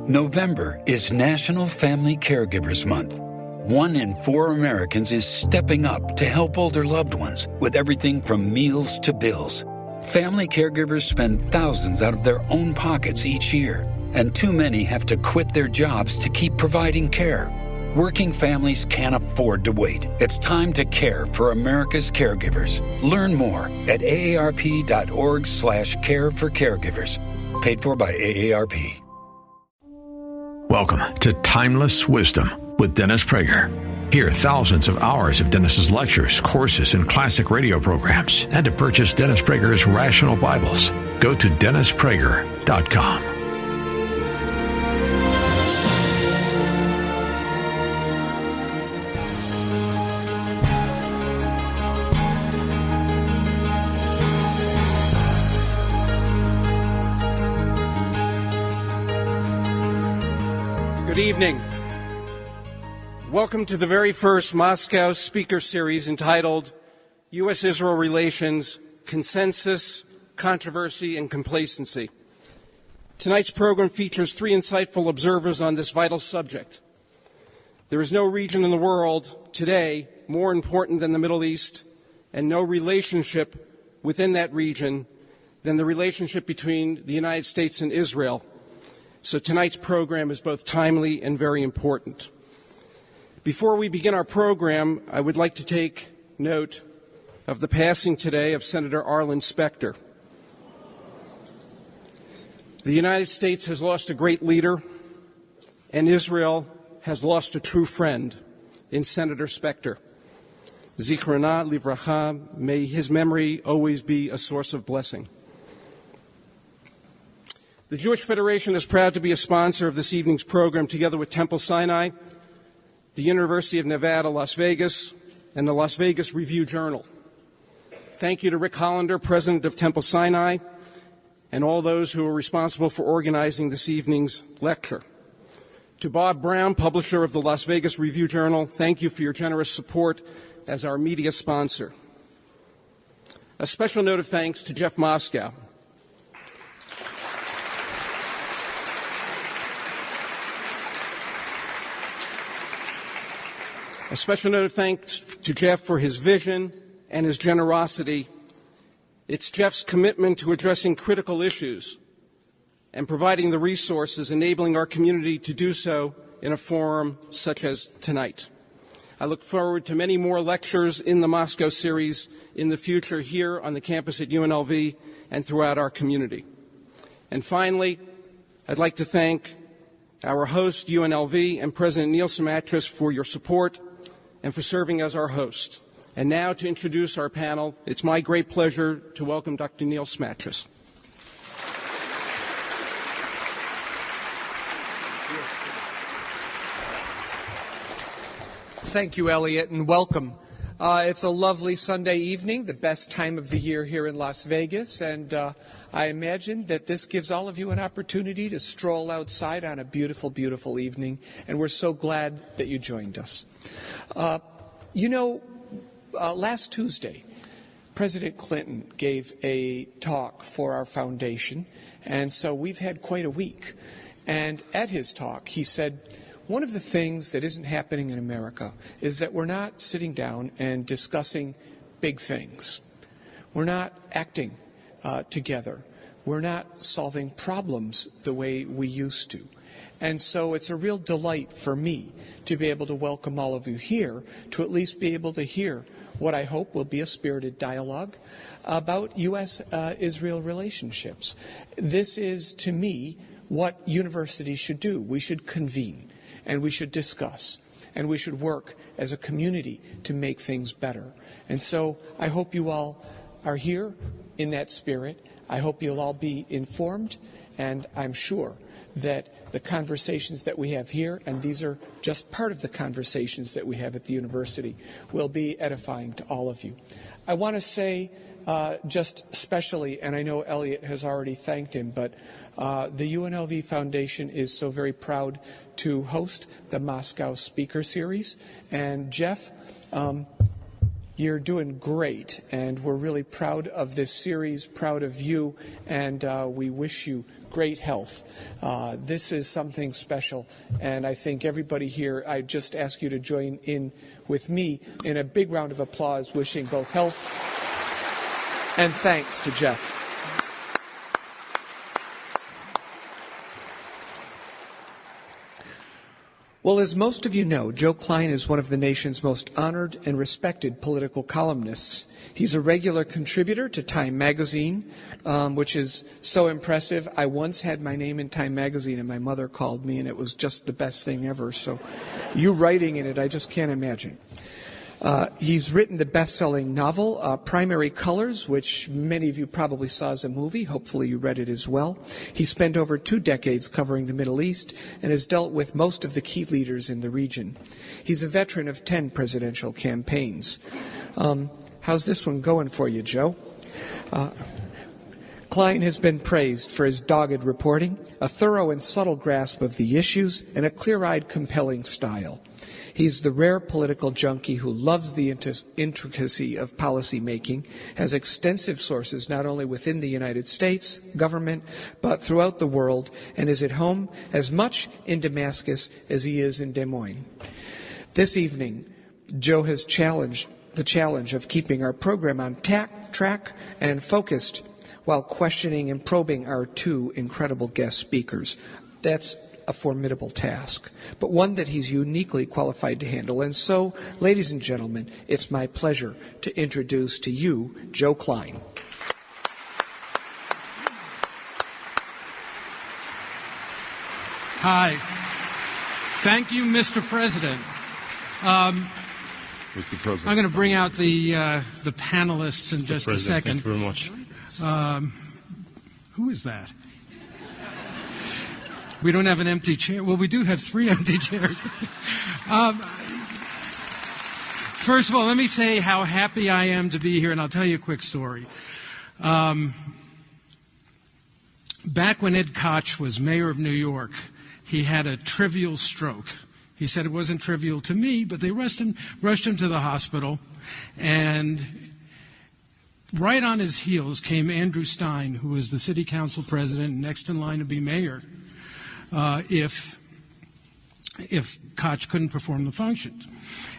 November is National Family Caregivers Month. 1 in 4 Americans is stepping up to help older loved ones with everything from meals to bills. Family caregivers spend thousands out of their own pockets each year, and too many have to quit their jobs to keep providing care. Working families can't afford to wait. It's time to care for America's caregivers. Learn more at aarp.org/care for caregivers. Paid for by AARP. Welcome to Timeless Wisdom with Dennis Prager. Hear thousands of hours of Dennis's lectures, courses, and classic radio programs. And to purchase Dennis Prager's Rational Bibles, go to DennisPrager.com. Good evening. Welcome to the very first Moscow speaker series entitled U.S.-Israel Relations, Consensus, Controversy, and Complacency. Tonight's program features 3 insightful observers on this vital subject. There is no region in the world today more important than the Middle East, and no relationship within that region than the relationship between the United States and Israel. So tonight's program is both timely and very important. Before we begin our program, I would like to take note of the passing today of Senator Arlen Specter. The United States has lost a great leader, and Israel has lost a true friend in Senator Specter. Zichrona livracha, may his memory always be a source of blessing. The Jewish Federation is proud to be a sponsor of this evening's program, together with Temple Sinai, the University of Nevada, Las Vegas, and the Las Vegas Review-Journal. Thank you to Rick Hollander, president of Temple Sinai, and all those who are responsible for organizing this evening's lecture. To Bob Brown, publisher of the Las Vegas Review-Journal, thank you for your generous support as our media sponsor. A special note of thanks to Jeff Moscow. A special note of thanks to Jeff for his vision and his generosity. It's Jeff's commitment to addressing critical issues and providing the resources enabling our community to do so in a forum such as tonight. I look forward to many more lectures in the Moscow series in the future here on the campus at UNLV and throughout our community. And finally, I'd like to thank our host, UNLV, and President Neil Simatris for your support and for serving as our host. And now to introduce our panel, it's my great pleasure to welcome Dr. Neil Simatris. Thank you, Elliot, and welcome. It's a lovely Sunday evening, the best time of the year here in Las Vegas, and I imagine that this gives all of you an opportunity to stroll outside on a beautiful, beautiful evening, and we're so glad that you joined us. Last Tuesday, President Clinton gave a talk for our foundation, and so we've had quite a week. And at his talk, he said, one of the things that isn't happening in America is that we're not sitting down and discussing big things. We're not acting together. We're not solving problems the way we used to. And so it's a real delight for me to be able to welcome all of you here, to at least be able to hear what I hope will be a spirited dialogue about U.S.-Israel relationships. This is, to me, what universities should do. We should convene, and we should discuss, and we should work as a community to make things better. And so I hope you all are here in that spirit. I hope you'll all be informed, and I'm sure that the conversations that we have here, and these are just part of the conversations that we have at the university, will be edifying to all of you. I want to say just especially, and I know Elliot has already thanked him, but the UNLV Foundation is so very proud to host the Moscow Speaker Series. And Jeff, You're doing great, and we're really proud of this series, proud of you, and we wish you great health. This is something special, and I think everybody here, I just ask you to join in with me in a big round of applause, wishing both health and thanks to Jeff. Well, as most of you know, Joe Klein is one of the nation's most honored and respected political columnists. He's a regular contributor to Time magazine, which is so impressive. I once had my name in Time magazine, and my mother called me, and it was just the best thing ever. So you writing in it, I just can't imagine. He's written the best-selling novel, Primary Colors, which many of you probably saw as a movie. Hopefully you read it as well. He spent over 2 decades covering the Middle East and has dealt with most of the key leaders in the region. He's a veteran of 10 presidential campaigns. How's this one going for you, Joe? Klein has been praised for his dogged reporting, a thorough and subtle grasp of the issues, and a clear-eyed, compelling style. He's the rare political junkie who loves the intricacy of policy making, has extensive sources not only within the United States government, but throughout the world, and is at home as much in Damascus as he is in Des Moines. This evening, Joe has challenged the challenge of keeping our program on track and focused while questioning and probing our 2 incredible guest speakers. That's a formidable task, but one that he's uniquely qualified to handle. And so, ladies and gentlemen, it's my pleasure to introduce to you Joe Klein. Hi. Thank you, Mr. President. Mr. President. I'm going to bring out the panelists in just a second. Thank you very much. Who is that? We don't have an empty chair. Well, we do have 3 empty chairs. First of all, let me say how happy I am to be here, and I'll tell you a quick story. Back when Ed Koch was mayor of New York, he had a trivial stroke. He said it wasn't trivial to me, but they rushed him to the hospital, and right on his heels came Andrew Stein, who was the city council president, next in line to be mayor. If Koch couldn't perform the functions.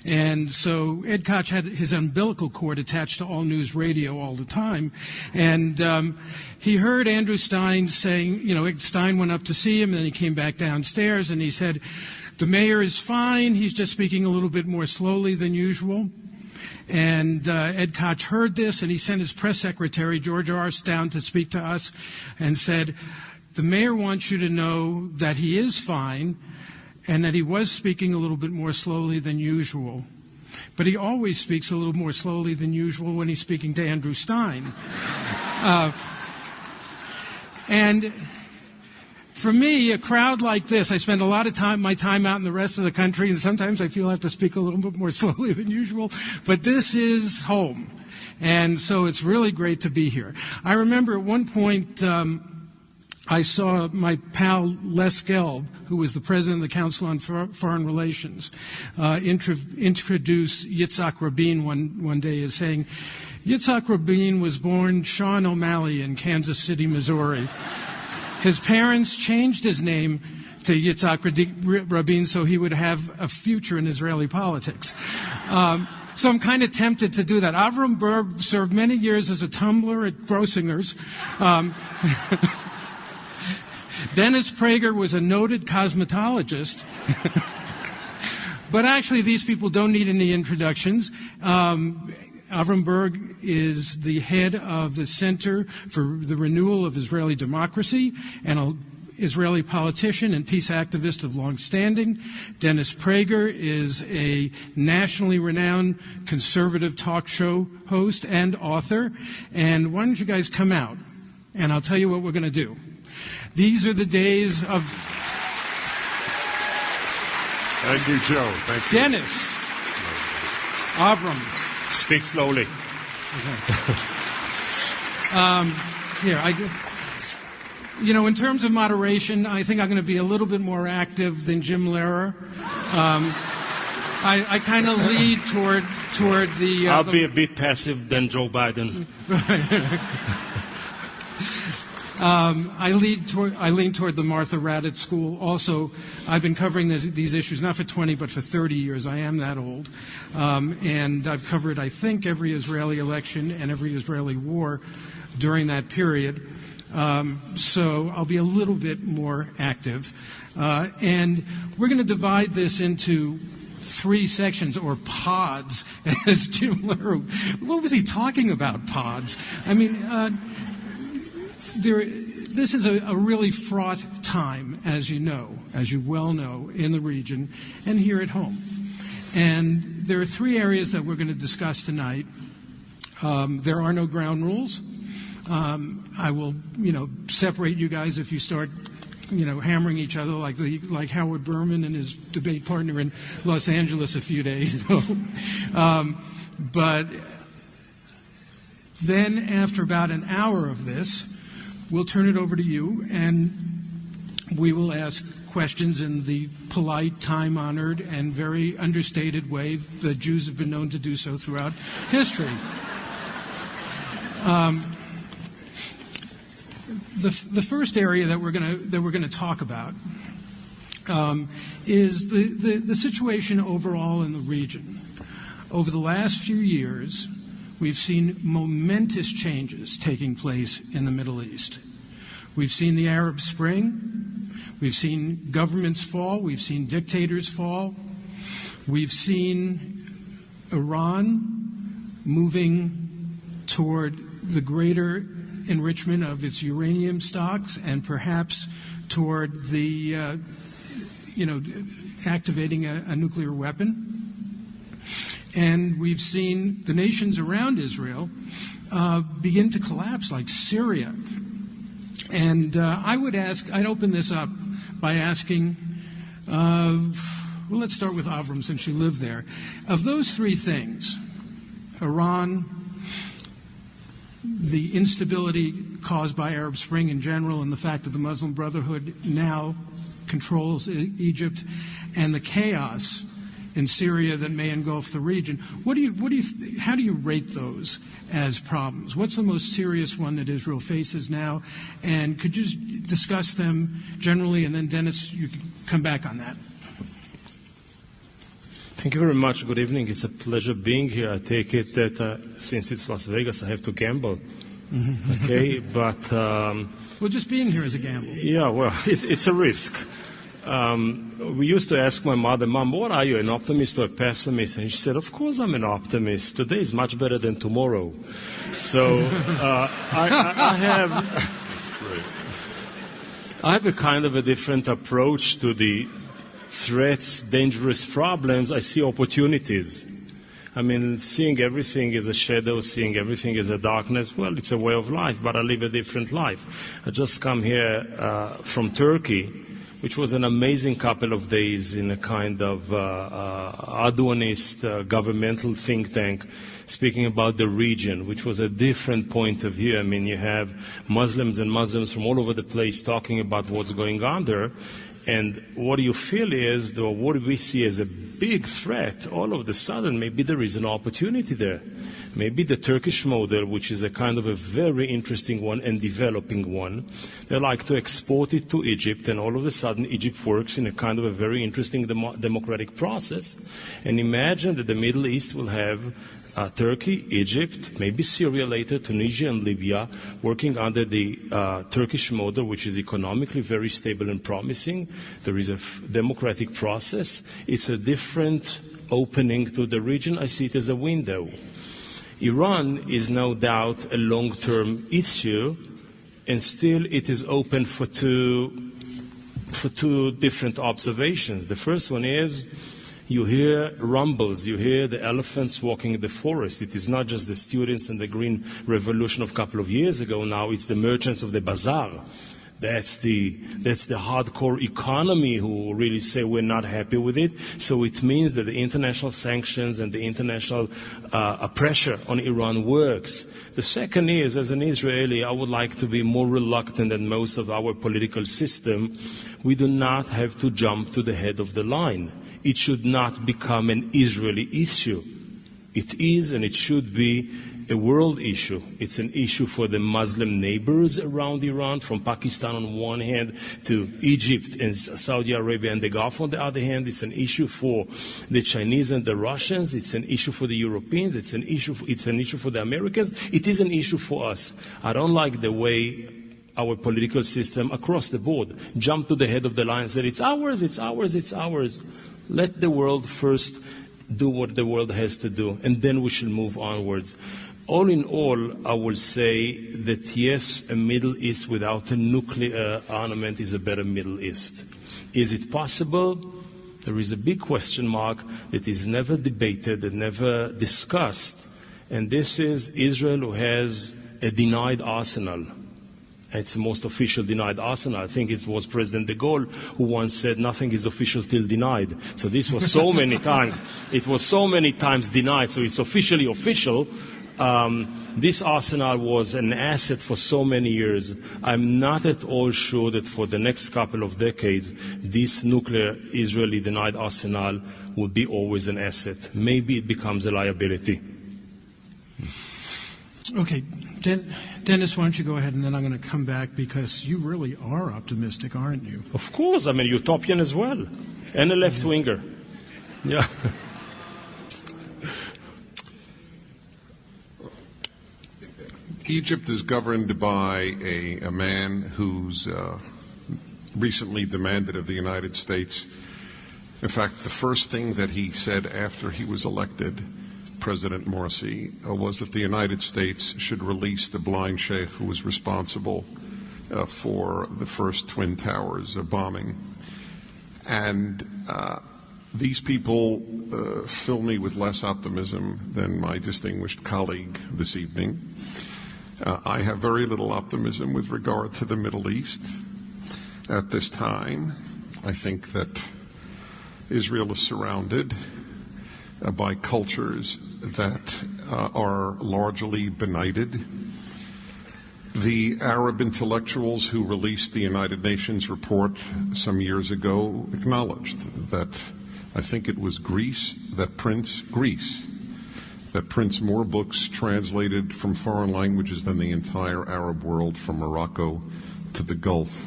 And so Ed Koch had his umbilical cord attached to All News Radio all the time. And he heard Andrew Stein saying, Stein went up to see him, and then he came back downstairs, and he said, the mayor is fine, he's just speaking a little bit more slowly than usual. And Ed Koch heard this, and he sent his press secretary, George Arce, down to speak to us and said, the mayor wants you to know that he is fine and that he was speaking a little bit more slowly than usual. But he always speaks a little more slowly than usual when he's speaking to Andrew Stein. And for me, a crowd like this, I spend a lot of my time out in the rest of the country, and sometimes I feel I have to speak a little bit more slowly than usual. But this is home. And so it's really great to be here. I remember at one point, I saw my pal Les Gelb, who was the president of the Council on Foreign Relations, introduce Yitzhak Rabin one day as saying, Yitzhak Rabin was born Sean O'Malley in Kansas City, Missouri. His parents changed his name to Yitzhak Rabin so he would have a future in Israeli politics. So I'm kind of tempted to do that. Avraham Burg served many years as a tumbler at Grossinger's. Dennis Prager was a noted cosmetologist. But actually, these people don't need any introductions. Avraham Burg is the head of the Center for the Renewal of Israeli Democracy and an Israeli politician and peace activist of long standing. Dennis Prager is a nationally renowned conservative talk show host and author. And why don't you guys come out, and I'll tell you what we're going to do. These are the days of... Thank you, Joe. Thank you. Dennis. Avram. Speak slowly. Okay. In terms of moderation, I think I'm going to be a little bit more active than Jim Lehrer. I kind of lead toward the... I'll be a bit passive than Joe Biden. I lean toward the Martha Raddatz School. Also, I've been covering these issues not for 20 but for 30 years. I am that old. And I've covered, I think, every Israeli election and every Israeli war during that period. So I'll be a little bit more active. And we're going to divide this into 3 sections, or pods, as Jim Lehrer. What was he talking about, pods? I mean, this is a really fraught time, as you well know, in the region and here at home. And there are 3 areas that we're going to discuss tonight. There are no ground rules. I will, separate you guys if you start, hammering each other like Howard Berman and his debate partner in Los Angeles a few days ago. But then, after about an hour of this, we'll turn it over to you, and we will ask questions in the polite, time-honored, and very understated way that Jews have been known to do so throughout history. The first area that we're going to talk about is the situation overall in the region. Over the last few years, we've seen momentous changes taking place in the Middle East. We've seen the Arab Spring. We've seen governments fall. We've seen dictators fall. We've seen Iran moving toward the greater enrichment of its uranium stocks and perhaps toward the, activating a nuclear weapon. And we've seen the nations around Israel begin to collapse, like Syria. And I'd open this up by asking, let's start with Avraham, since you live there. Of those 3 things, Iran, the instability caused by Arab Spring in general, and the fact that the Muslim Brotherhood now controls Egypt, and the chaos in Syria that may engulf the region, how do you rate those as problems? What's the most serious one that Israel faces now? And could you discuss them generally, and then Dennis, you could come back on that. Thank you very much. Good evening. It's a pleasure being here. I take it that since it's Las Vegas, I have to gamble. Okay, but... well, just being here is a gamble. Yeah, well, it's a risk. We used to ask my mother, Mom, what are you, an optimist or a pessimist? And she said, of course I'm an optimist. Today is much better than tomorrow. So I have a kind of a different approach to the threats, dangerous problems. I see opportunities. I mean, seeing everything as a shadow, seeing everything as a darkness, well, it's a way of life, but I live a different life. I just come here from Turkey, which was an amazing couple of days in a kind of Erdoganist governmental think tank, speaking about the region, which was a different point of view. I mean, you have Muslims from all over the place talking about what's going on there. And what you feel is, what we see as a big threat, all of a sudden, maybe there is an opportunity there. Maybe the Turkish model, which is a kind of a very interesting one and developing one, they like to export it to Egypt, and all of a sudden Egypt works in a kind of a very interesting democratic process. And imagine that the Middle East will have Turkey, Egypt, maybe Syria later, Tunisia and Libya, working under the Turkish model, which is economically very stable and promising. There is a democratic process. It's a different opening to the region. I see it as a window. Iran is no doubt a long-term issue, and still it is open for two different observations. The first one is, you hear rumbles, you hear the elephants walking in the forest. It is not just the students and the Green Revolution of a couple of years ago now, it's the merchants of the bazaar. That's the hardcore economy who really say we're not happy with it. So it means that the international sanctions and the international pressure on Iran works. The second is, as an Israeli, I would like to be more reluctant than most of our political system. We do not have to jump to the head of the line. it should not become an Israeli issue. It is and it should be a world issue. It's an issue for the Muslim neighbors around Iran, from Pakistan on one hand to Egypt and Saudi Arabia and the Gulf on the other hand. It's an issue for the Chinese and the Russians. It's an issue for the Europeans. It's an issue for the Americans. It is an issue for us. I don't like the way our political system across the board jumped to the head of the line and said, it's ours, it's ours, it's ours. Let the world first do what the world has to do, and then we should move onwards. All in all, I will say that yes, a Middle East without a nuclear armament is a better Middle East. Is it possible? There is a big question mark that is never debated and never discussed, and this is Israel, who has a denied arsenal. It's the most official denied arsenal. I think it was President de Gaulle who once said, nothing is official till denied. So this was so many times. It was so many times denied, so it's officially official. This arsenal was an asset for so many years. I'm not at all sure that for the next couple of decades, this nuclear Israeli denied arsenal will be always an asset. Maybe it becomes a liability. Okay, Dennis, why don't you go ahead, and then I'm going to come back, because you really are optimistic, aren't you? Of course, I'm a utopian as well, and a left-winger. Yeah. Egypt is governed by a man who's recently demanded of the United States. In fact, the first thing that he said after he was elected, President Morsi, was that the United States should release the blind sheikh who was responsible for the first Twin Towers bombing. And these people fill me with less optimism than my distinguished colleague this evening. I have very little optimism with regard to the Middle East at this time. I think that Israel is surrounded by cultures that are largely benighted. The Arab intellectuals who released the United Nations report some years ago acknowledged that, I think it was Greece that prints more books translated from foreign languages than the entire Arab world, from Morocco to the Gulf.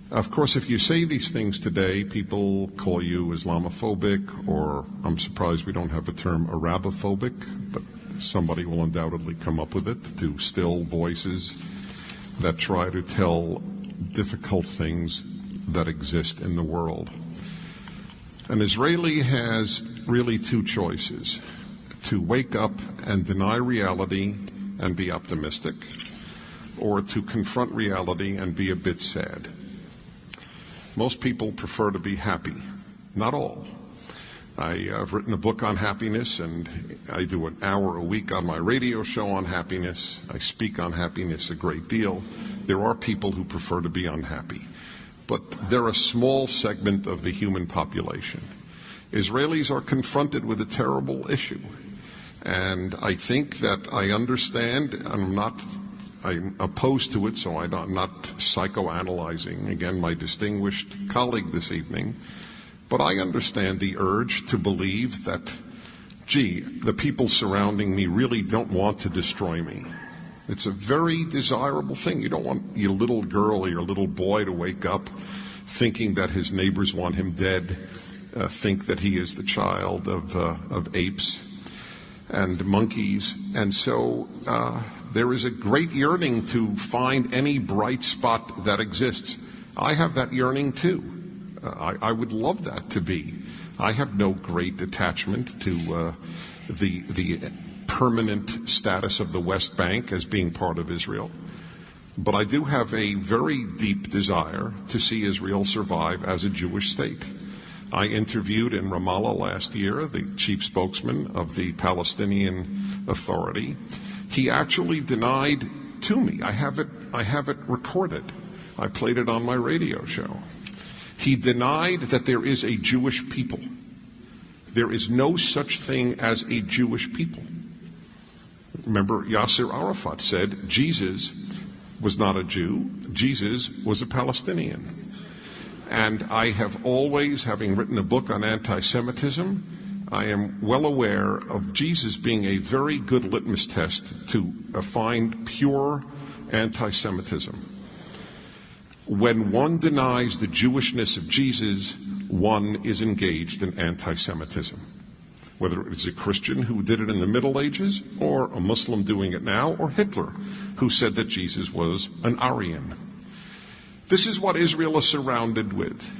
Of course, if you say these things today, people call you Islamophobic, or I'm surprised we don't have a term Arabophobic, but somebody will undoubtedly come up with it, to still voices that try to tell difficult things that exist in the world. An Israeli has really two choices: to wake up and deny reality and be optimistic, or to confront reality and be a bit sad. Most people prefer to be happy. Not all. I've written a book on happiness, and I do an hour a week on my radio show on happiness. I speak on happiness a great deal. There are people who prefer to be unhappy, but they're a small segment of the human population. Israelis are confronted with a terrible issue, and I think that I understand, and I'm opposed to it, so I'm not psychoanalyzing, again, my distinguished colleague this evening, but I understand the urge to believe that, gee, the people surrounding me really don't want to destroy me. It's a very desirable thing. You don't want your little girl or your little boy to wake up thinking that his neighbors want him dead, think that he is the child of apes and monkeys. And so there is a great yearning to find any bright spot that exists. I have that yearning too. I would love that to be. I have no great attachment to the permanent status of the West Bank as being part of Israel. But I do have a very deep desire to see Israel survive as a Jewish state. I interviewed in Ramallah last year the chief spokesman of the Palestinian Authority. He actually denied to me. I have it recorded. I played it on my radio show. He denied that there is a Jewish people. There is no such thing as a Jewish people. Remember, Yasser Arafat said Jesus was not a Jew. Jesus was a Palestinian. And I have always, having written a book on anti-Semitism, I am well aware of Jesus being a very good litmus test to find pure anti-Semitism. When one denies the Jewishness of Jesus, one is engaged in anti-Semitism. Whether it is a Christian who did it in the Middle Ages, or a Muslim doing it now, or Hitler, who said that Jesus was an Aryan. This is what Israel is surrounded with.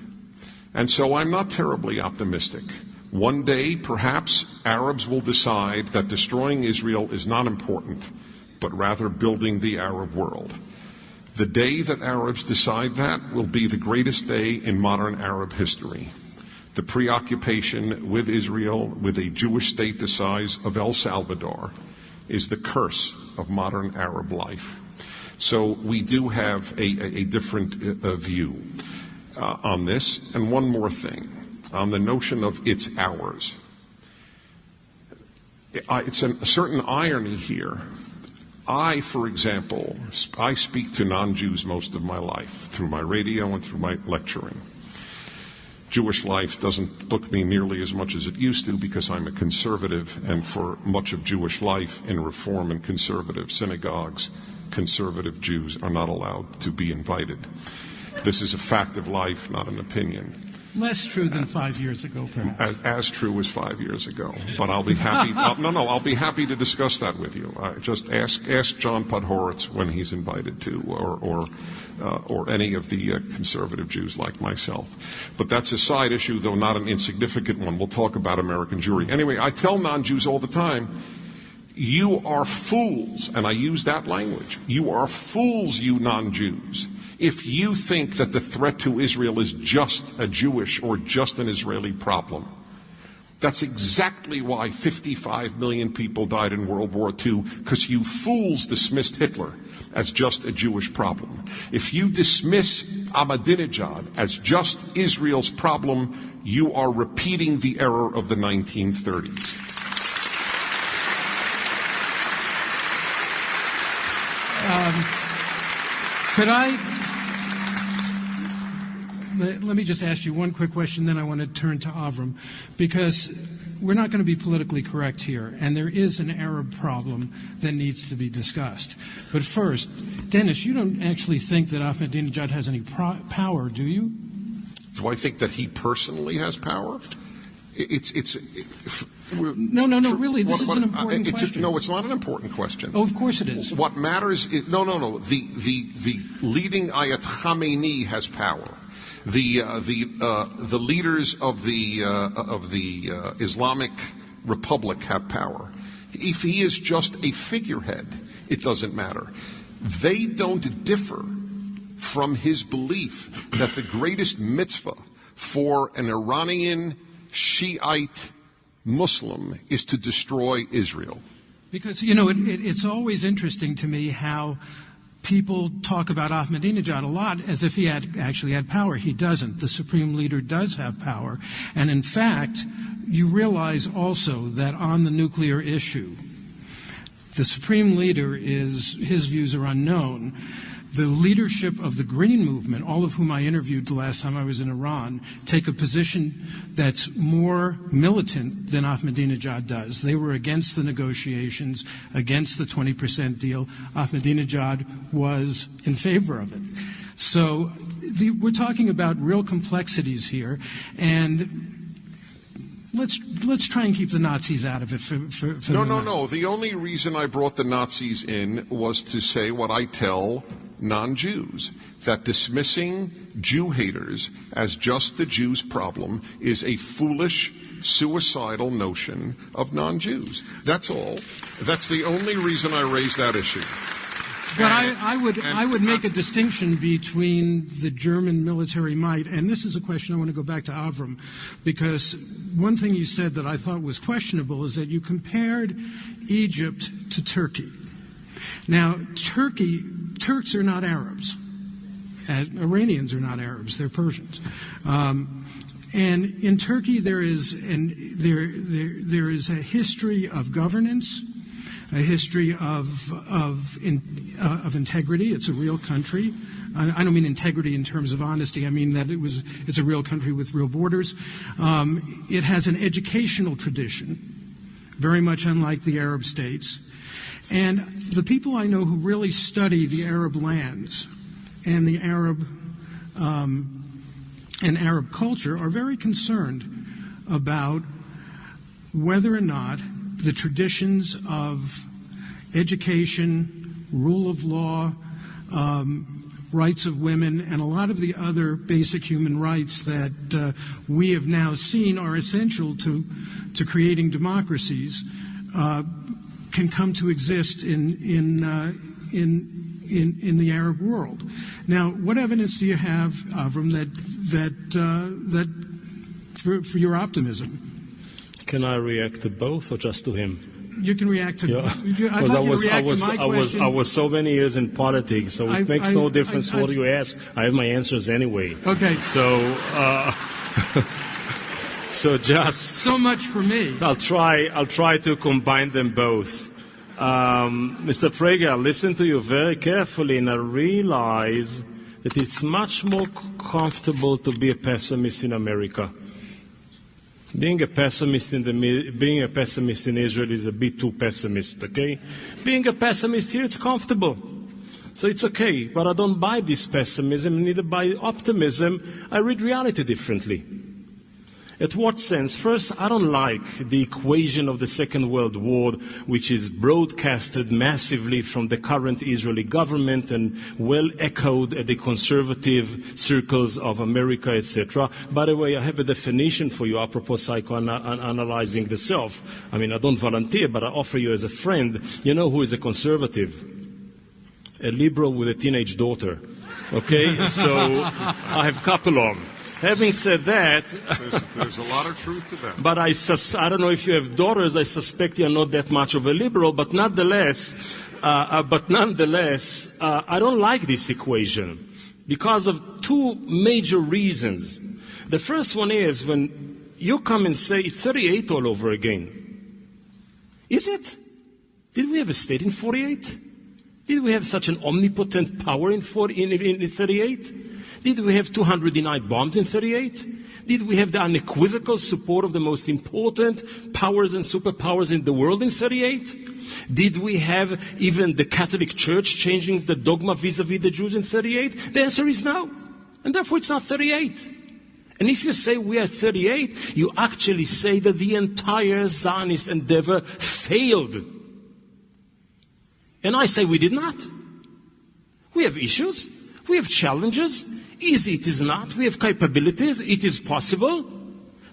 And so I'm not terribly optimistic. One day, perhaps, Arabs will decide that destroying Israel is not important, but rather building the Arab world. The day that Arabs decide that will be the greatest day in modern Arab history. The preoccupation with Israel, with a Jewish state the size of El Salvador, is the curse of modern Arab life. So we do have a different view on this. And one more thing, on the notion of it's ours. It's a certain irony here. I, for example, I speak to non-Jews most of my life, through my radio and through my lecturing. Jewish life doesn't book me nearly as much as it used to because I'm a conservative, and for much of Jewish life in Reform and conservative synagogues, conservative Jews are not allowed to be invited. This is a fact of life, not an opinion. Less true than 5 years ago, perhaps. As true as 5 years ago. But I'll be happy. I'll be happy to discuss that with you. Just ask John Podhoretz when he's invited to, or any of the conservative Jews like myself. But that's a side issue, though not an insignificant one. We'll talk about American Jewry. Anyway, I tell non-Jews all the time, you are fools, and I use that language. You are fools, you non-Jews, if you think that the threat to Israel is just a Jewish or just an Israeli problem. That's exactly why 55 million people died in World War II, because you fools dismissed Hitler as just a Jewish problem. If you dismiss Ahmadinejad as just Israel's problem, you are repeating the error of the 1930s. Let me just ask you one quick question, then I want to turn to Avram, because we're not going to be politically correct here, and there is an Arab problem that needs to be discussed. But first, Dennis, you don't actually think that Ahmadinejad has any power, do you? Do I think that he personally has power? No, really, this is an important question. No, it's not an important question. Oh, of course it is. What matters is, no. The leading Ayat Khamenei has power. The leaders of the Islamic Republic have power. If he is just a figurehead, it doesn't matter. They don't differ from his belief that the greatest mitzvah for an Iranian Shiite Muslim is to destroy Israel. Because, it's always interesting to me how people talk about Ahmadinejad a lot as if he actually had power. He doesn't. The supreme leader does have power. And in fact, you realize also that on the nuclear issue, the supreme leader his views are unknown. The leadership of the Green Movement, all of whom I interviewed the last time I was in Iran, take a position that's more militant than Ahmadinejad does. They were against the negotiations, against the 20% deal. Ahmadinejad was in favor of it. So we're talking about real complexities here, and let's try and keep the Nazis out of it for No. The only reason I brought the Nazis in was to say what I tell non-Jews, that dismissing Jew haters as just the Jews' problem is a foolish, suicidal notion of non-Jews. That's all. That's the only reason I raised that issue. But I would make a distinction between the German military might, and this is a question I want to go back to Avram, because one thing you said that I thought was questionable is that you compared Egypt to Turkey. Now, Turks are not Arabs. Iranians are not Arabs; they're Persians. And in Turkey, there is a history of governance, a history of integrity. It's a real country. I don't mean integrity in terms of honesty. I mean that it's a real country with real borders. It has an educational tradition, very much unlike the Arab states. And the people I know who really study the Arab lands and the Arab culture are very concerned about whether or not the traditions of education, rule of law, rights of women, and a lot of the other basic human rights that we have now seen are essential to creating democracies can come to exist in the Arab world. Now, what evidence do you have, Avram, that for your optimism? Can I react to both or just to him? You can react to. Yeah. I was so many years in politics, so it makes no difference what you ask. I have my answers anyway. Okay. So just so much for me. I'll try to combine them both. Mr. Prager, I listen to you very carefully, and I realize that it's much more comfortable to be a pessimist in America. Being a pessimist in Israel is a bit too pessimist, okay? Being a pessimist here, it's comfortable. So it's okay, but I don't buy this pessimism, neither buy optimism. I read reality differently. At what sense? First, I don't like the equation of the Second World War, which is broadcasted massively from the current Israeli government and well echoed at the conservative circles of America, etc. By the way, I have a definition for you apropos psychoanalyzing the self. I mean, I don't volunteer, but I offer you as a friend. You know who is a conservative? A liberal with a teenage daughter. Okay? So I have a couple of them. Having said that, there's a lot of truth to that. But I don't know if you have daughters. I suspect you're not that much of a liberal. But nonetheless, I don't like this equation because of two major reasons. The first one is when you come and say it's 38 all over again. Is it? Did we have a state in 48? Did we have such an omnipotent power in 38? Did we have 209 bombs in 38? Did we have the unequivocal support of the most important powers and superpowers in the world in 38? Did we have even the Catholic Church changing the dogma vis-a-vis the Jews in 38? The answer is no. And therefore it's not 38. And if you say we are 38, you actually say that the entire Zionist endeavor failed. And I say we did not. We have issues. We have challenges. Easy it is not. We have capabilities. It is possible.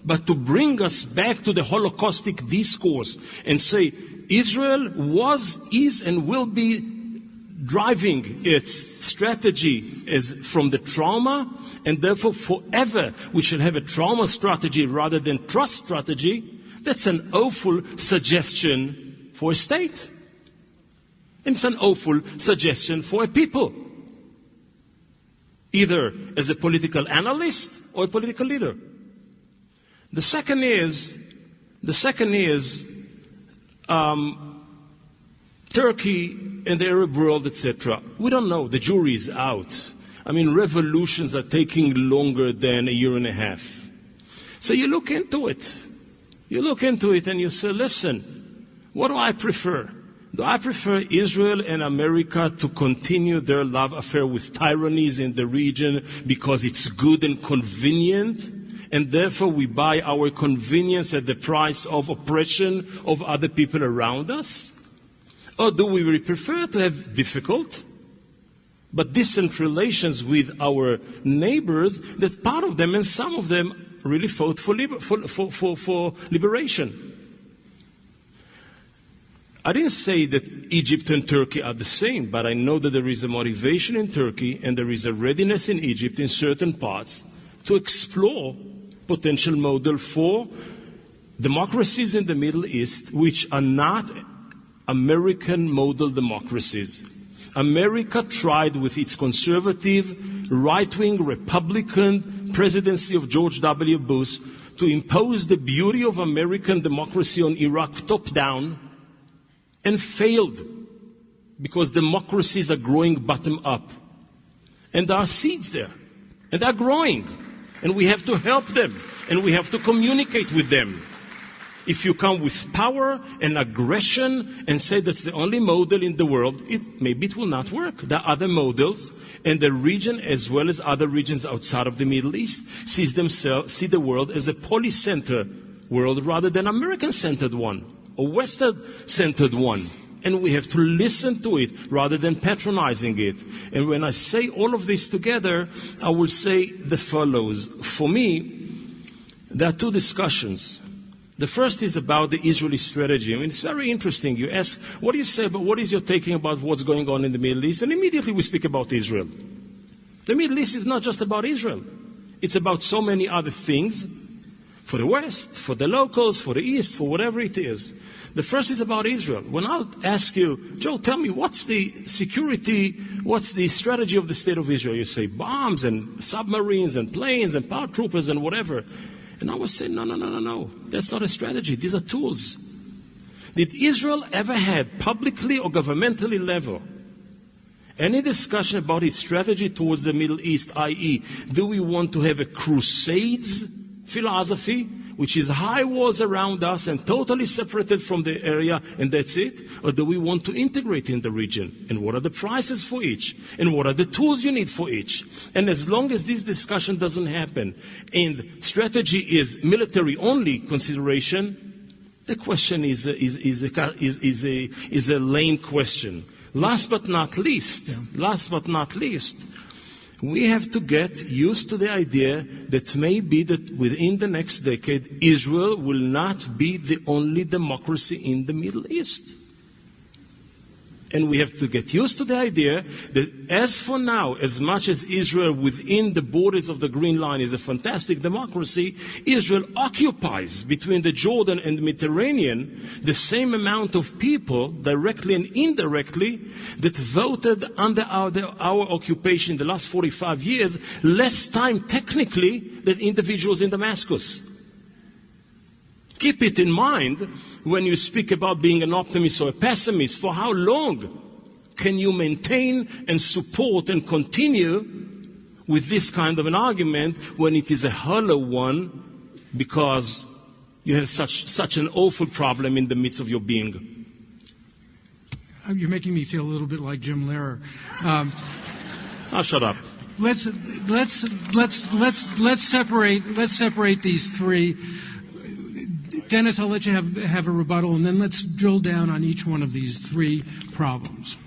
But to bring us back to the Holocaustic discourse and say Israel was, is, and will be driving its strategy from the trauma, and therefore forever we should have a trauma strategy rather than trust strategy, that's an awful suggestion for a state. And it's an awful suggestion for a people, either as a political analyst or a political leader. The second is Turkey and the Arab world, etc. We don't know. The jury is out. I mean, revolutions are taking longer than a year and a half. So you look into it. You look into it and you say, listen, what do I prefer? Do I prefer Israel and America to continue their love affair with tyrannies in the region because it's good and convenient, and therefore we buy our convenience at the price of oppression of other people around us? Or do we prefer to have difficult but distant relations with our neighbors that part of them and some of them really fought for liberation? I didn't say that Egypt and Turkey are the same, but I know that there is a motivation in Turkey and there is a readiness in Egypt in certain parts to explore potential model for democracies in the Middle East which are not American model democracies. America tried with its conservative, right-wing Republican presidency of George W. Bush to impose the beauty of American democracy on Iraq top-down, and failed because democracies are growing bottom-up. And there are seeds there. And they're growing. And we have to help them. And we have to communicate with them. If you come with power and aggression and say that's the only model in the world, maybe it will not work. There are other models, and the region, as well as other regions outside of the Middle East, see the world as a polycentered world rather than American-centered one or Western-centered one. And we have to listen to it rather than patronizing it. And when I say all of this together, I will say the follows. For me, there are two discussions. The first is about the Israeli strategy. I mean, it's very interesting. You ask, what do you say about, what is your taking about what's going on in the Middle East? And immediately we speak about Israel. The Middle East is not just about Israel. It's about so many other things for the West, for the locals, for the East, for whatever it is. The first is about Israel. When I'll ask you, Joe, tell me, what's the strategy of the state of Israel? You say bombs and submarines and planes and paratroopers and whatever. And I would say, no. That's not a strategy. These are tools. Did Israel ever have, publicly or governmentally level, any discussion about its strategy towards the Middle East, i.e., do we want to have a crusades philosophy, which is high walls around us and totally separated from the area, and that's it? Or do we want to integrate in the region? And what are the prices for each? And what are the tools you need for each? And as long as this discussion doesn't happen, and strategy is military-only consideration, the question is a lame question. Last but not least, we have to get used to the idea that maybe that within the next decade, Israel will not be the only democracy in the Middle East. And we have to get used to the idea that as for now, as much as Israel within the borders of the Green Line is a fantastic democracy, Israel occupies between the Jordan and the Mediterranean the same amount of people, directly and indirectly, that voted under our occupation in the last 45 years, less time technically than individuals in Damascus. Keep it in mind when you speak about being an optimist or a pessimist. For how long can you maintain and support and continue with this kind of an argument when it is a hollow one because you have such an awful problem in the midst of your being? You're making me feel a little bit like Jim Lehrer. I'll shut up. Let's separate these three. Dennis, I'll let you have a rebuttal, and then let's drill down on each one of these three problems.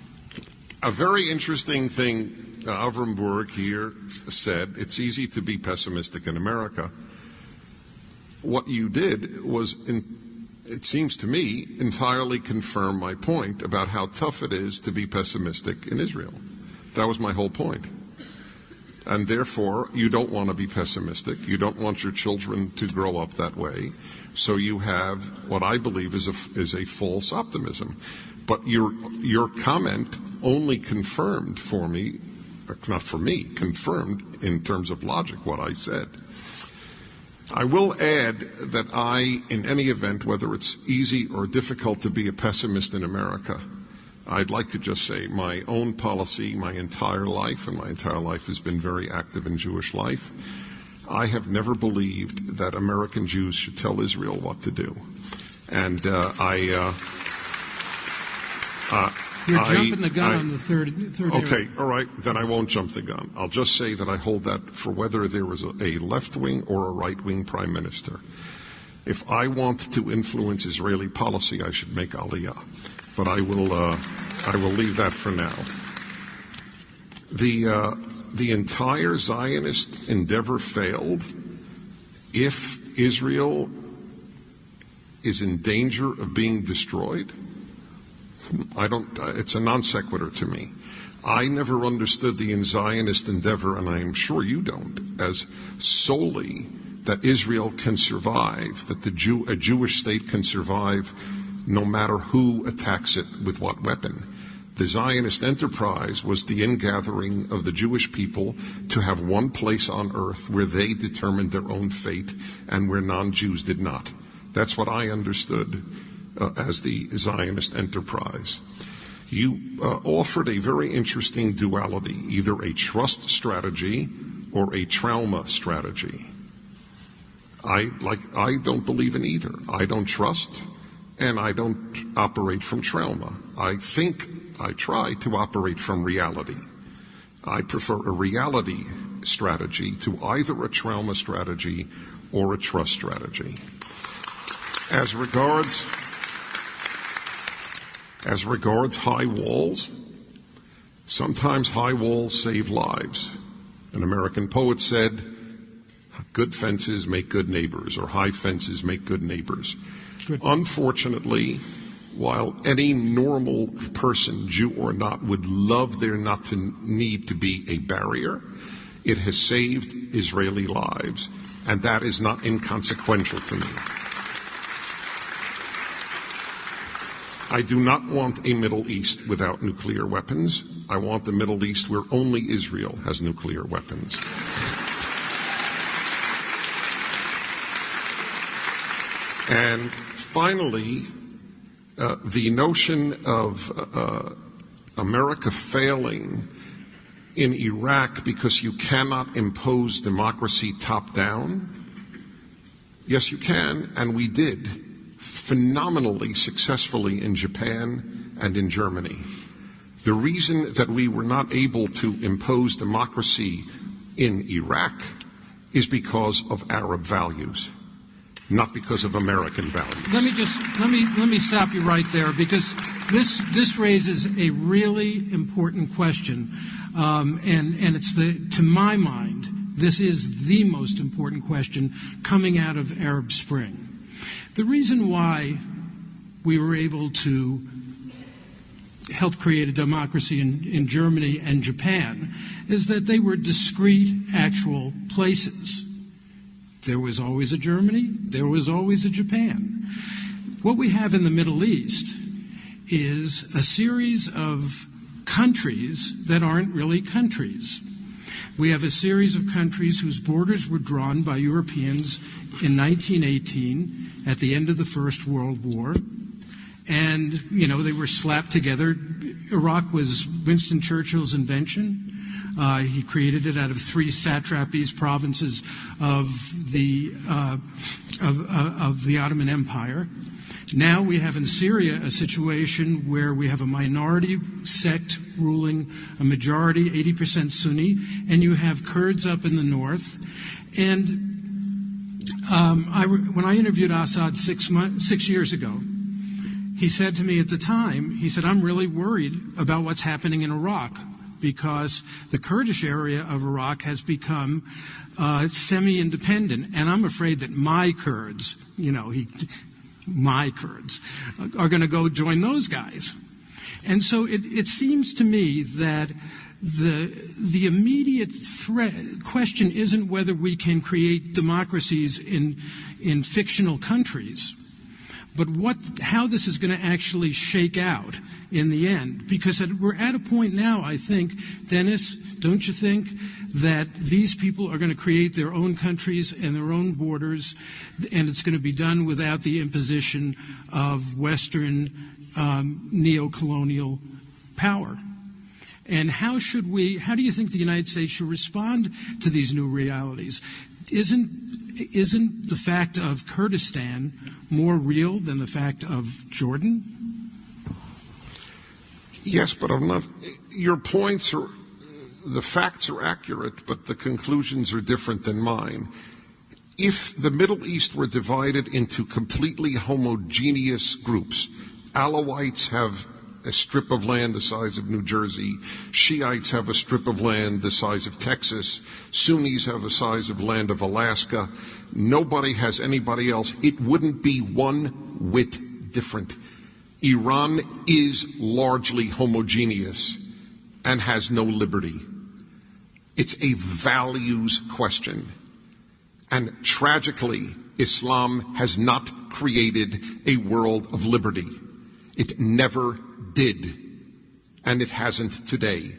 A very interesting thing Avraham Burg here said, it's easy to be pessimistic in America. What you did was, it seems to me, entirely confirm my point about how tough it is to be pessimistic in Israel. That was my whole point. And therefore, you don't want to be pessimistic. You don't want your children to grow up that way. So you have what I believe is a false optimism. But your comment only confirmed for me, not for me, confirmed in terms of logic what I said. I will add that I, in any event, whether it's easy or difficult to be a pessimist in America, I'd like to just say my own policy, my entire life, and my entire life has been very active in Jewish life. I have never believed that American Jews should tell Israel what to do. And You're jumping the gun on the third okay, area. all right, then I won't jump the gun. I'll just say that I hold that for whether there was a left-wing or a right-wing prime minister. If I want to influence Israeli policy, I should make Aliyah. But I will leave that for now. The entire Zionist endeavor failed if Israel is in danger of being destroyed. It's a non sequitur to me. I never understood the Zionist endeavor, and I am sure you don't, as solely that Israel can survive, that a Jewish state can survive no matter who attacks it with what weapon. The Zionist enterprise was the ingathering of the Jewish people to have one place on earth where they determined their own fate and where non-Jews did not. That's what I understood as the Zionist enterprise. You offered a very interesting duality, either a trust strategy or a trauma strategy. I don't believe in either. I don't trust, and I don't operate from trauma. I try to operate from reality. I prefer a reality strategy to either a trauma strategy or a trust strategy. As regards high walls, sometimes high walls save lives. An American poet said, good fences make good neighbors, or high fences make good neighbors. Good. Unfortunately, while any normal person, Jew or not, would love there not to need to be a barrier, it has saved Israeli lives, and that is not inconsequential to me. I do not want a Middle East without nuclear weapons. I want a Middle East where only Israel has nuclear weapons. And finally, the notion of America failing in Iraq because you cannot impose democracy top-down. Yes, you can, and we did phenomenally successfully in Japan and in Germany. The reason that we were not able to impose democracy in Iraq is because of Arab values, not because of American values. Let me stop you right there, because this raises a really important question, and it's to my mind, this is the most important question coming out of Arab Spring. The reason why we were able to help create a democracy in Germany and Japan is that they were discrete, actual places. There was always a Germany, there was always a Japan. What we have in the Middle East is a series of countries that aren't really countries. We have a series of countries whose borders were drawn by Europeans in 1918 at the end of the First World War. And, they were slapped together. Iraq was Winston Churchill's invention. He created it out of 3 satrapies, provinces of the Ottoman Empire. Now we have in Syria a situation where we have a minority sect ruling a majority, 80% Sunni, and you have Kurds up in the north. And when I interviewed Assad 6 years ago, he said to me at the time, I'm really worried about what's happening in Iraq, because the Kurdish area of Iraq has become semi-independent, and I'm afraid that my Kurds, are going to go join those guys. And so it seems to me that the immediate question isn't whether we can create democracies in fictional countries, but how this is going to actually shake out in the end. Because we're at a point now, I think, Dennis, don't you think, that these people are going to create their own countries and their own borders, and it's going to be done without the imposition of Western neo-colonial power? And how do you think the United States should respond to these new realities? Isn't the fact of Kurdistan more real than the fact of Jordan? Yes, but your points are, the facts are accurate, but the conclusions are different than mine. If the Middle East were divided into completely homogeneous groups, Alawites have a strip of land the size of New Jersey, Shiites have a strip of land the size of Texas, Sunnis have the size of land of Alaska, nobody has anybody else, it wouldn't be one whit different. Iran is largely homogeneous and has no liberty. It's a values question. And tragically, Islam has not created a world of liberty. It never did, and it hasn't today.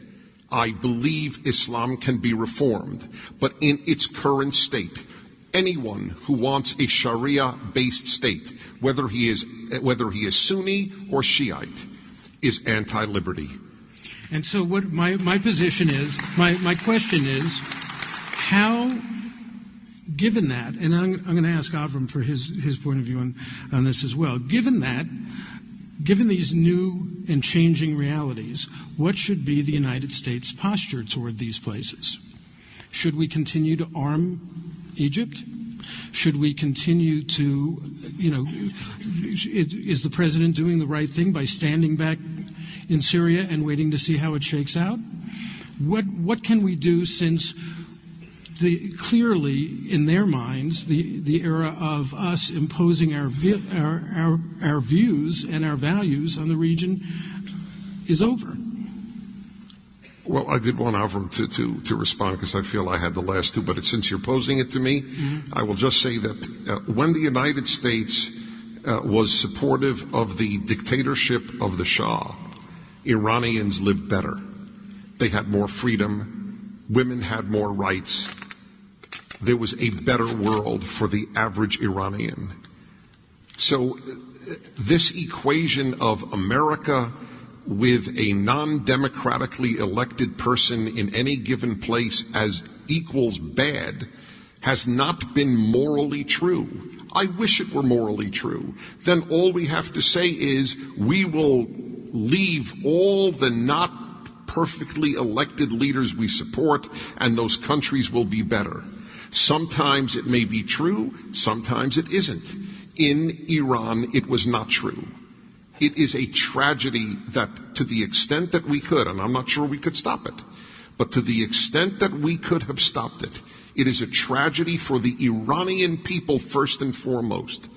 I believe Islam can be reformed, but in its current state, anyone who wants a Sharia-based state, whether he is Sunni or Shiite, is anti-liberty. And so what my position is, my question is, how, given that, and I'm going to ask Avraham for his point of view on this as well, given these new and changing realities, what should be the United States' posture toward these places? Should we continue to arm Egypt? Should we continue to, is the president doing the right thing by standing back in Syria and waiting to see how it shakes out? What can we do, since clearly in their minds the era of us imposing our views and our values on the region is over? Well, I did want Avraham to respond, because I feel I had the last two, but since you're posing it to me, I will just say that when the United States was supportive of the dictatorship of the Shah, Iranians lived better. They had more freedom. Women had more rights. There was a better world for the average Iranian. So this equation of America with a non-democratically elected person in any given place as equals bad has not been morally true. I wish it were morally true. Then all we have to say is we will leave all the not perfectly elected leaders we support, and those countries will be better. Sometimes it may be true, sometimes it isn't. In Iran, it was not true. It is a tragedy that, to the extent that we could, and I'm not sure we could stop it, but to the extent that we could have stopped it, it is a tragedy for the Iranian people first and foremost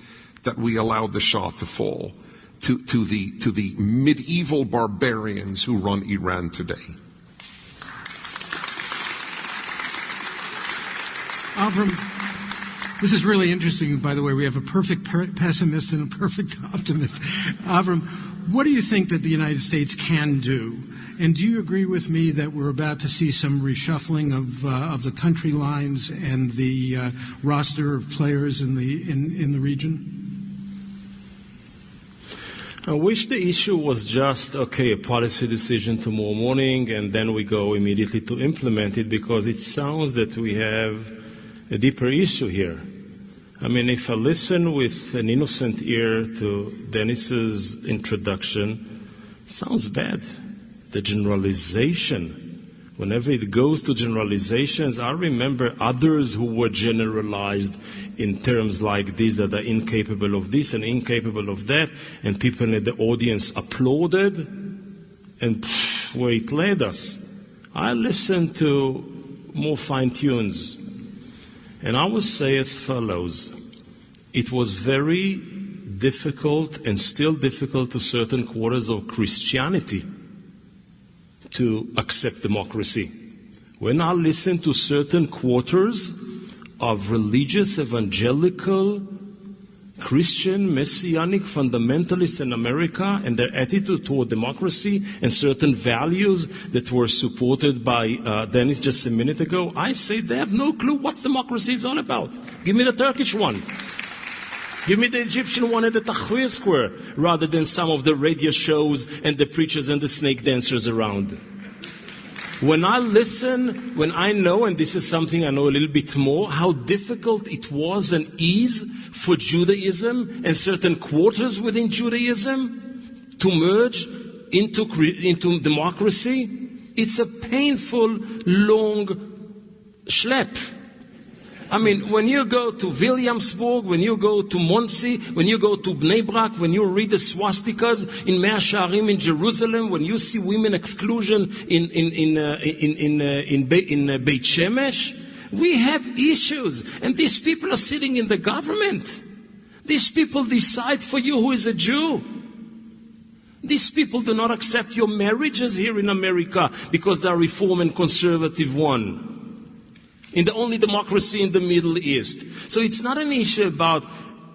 that we allowed the Shah to fall to the medieval barbarians who run Iran today. Avraham, this is really interesting, by the way. We have a perfect pessimist and a perfect optimist. Avraham, what do you think that the United States can do? And do you agree with me that we're about to see some reshuffling of the country lines and the roster of players in the region? I wish the issue was just, a policy decision tomorrow morning, and then we go immediately to implement it, because it sounds that we have a deeper issue here. I mean, if I listen with an innocent ear to Dennis's introduction, it sounds bad. The generalization. Whenever it goes to generalizations, I remember others who were generalized in terms like this, that are incapable of this and incapable of that, and people in the audience applauded, and where it led us. I listened to more fine tunes. And I would say as follows: it was very difficult, and still difficult to certain quarters of Christianity, to accept democracy. When I listen to certain quarters of religious, evangelical, Christian, messianic fundamentalists in America, and their attitude toward democracy and certain values that were supported by Dennis just a minute ago, I say they have no clue what democracy is all about. Give me the Turkish one. Give me the Egyptian one at the Tahrir Square, rather than some of the radio shows and the preachers and the snake dancers around. When I listen, when I know, and this is something I know a little bit more, how difficult it was and is for Judaism and certain quarters within Judaism to merge into democracy, it's a painful, long schlep. I mean, when you go to Williamsburg, when you go to Monsey, when you go to Bnei Brak, when you read the swastikas in Mea Sha'arim in Jerusalem, when you see women exclusion in Beit Shemesh, we have issues. And these people are sitting in the government. These people decide for you who is a Jew. These people do not accept your marriages here in America because they are reform and conservative one. In the only democracy in the Middle East. So it's not an issue about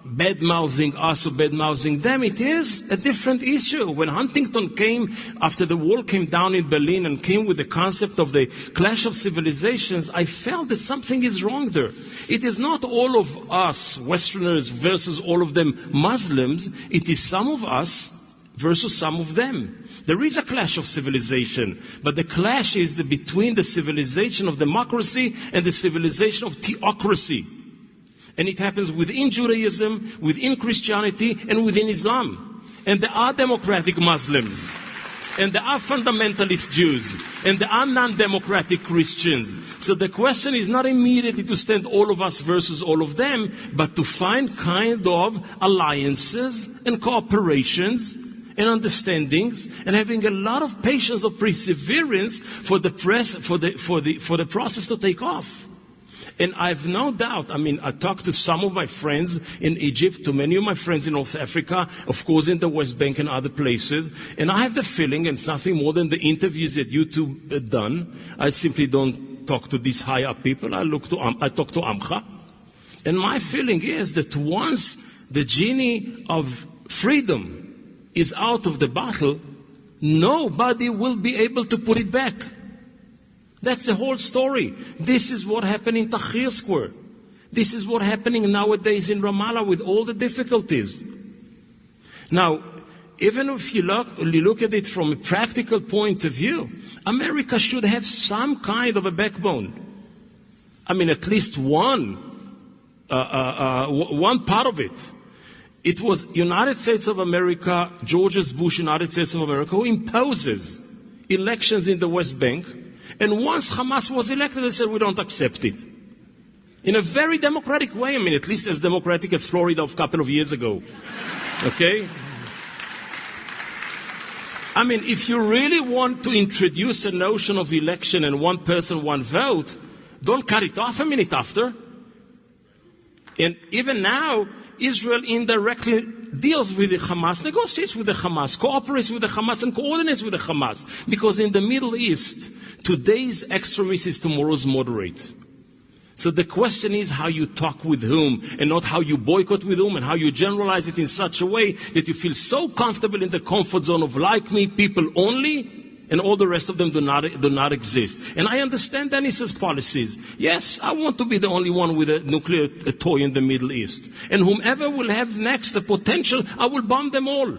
bad-mouthing us or bad-mouthing them. It is a different issue. When Huntington came, after the wall came down in Berlin and came with the concept of the clash of civilizations, I felt that something is wrong there. It is not all of us Westerners versus all of them Muslims. It is some of us versus some of them. There is a clash of civilization, but the clash is between the civilization of democracy and the civilization of theocracy. And it happens within Judaism, within Christianity, and within Islam. And there are democratic Muslims, and there are fundamentalist Jews, and there are non-democratic Christians. So the question is not immediately to stand all of us versus all of them, but to find kind of alliances and cooperations and understandings, and having a lot of patience of perseverance for the process to take off. And I've no doubt, I talked to some of my friends in Egypt, to many of my friends in North Africa, of course in the West Bank and other places, and I have the feeling, and it's nothing more than the interviews that you two have done, I simply don't talk to these high up people, I talk to Amcha, and my feeling is that once the genie of freedom is out of the bottle, nobody will be able to put it back. That's the whole story. This is what happened in Tahrir Square. This is what happening nowadays in Ramallah with all the difficulties. Now, even if you look at it from a practical point of view, America should have some kind of a backbone. At least one part of it. It was United States of America, George Bush, United States of America, who imposes elections in the West Bank. And once Hamas was elected, they said, we don't accept it. In a very democratic way, at least as democratic as Florida of a couple of years ago. Okay? If you really want to introduce a notion of election and one person, one vote, don't cut it off a minute after. And even now, Israel indirectly deals with the Hamas, negotiates with the Hamas, cooperates with the Hamas, and coordinates with the Hamas. Because in the Middle East, today's extremist is tomorrow's moderate. So the question is how you talk with whom, and not how you boycott with whom, and how you generalize it in such a way that you feel so comfortable in the comfort zone of like me people only, and all the rest of them do not exist. And I understand Dennis's policies. Yes, I want to be the only one with a nuclear toy in the Middle East. And whomever will have next the potential, I will bomb them all.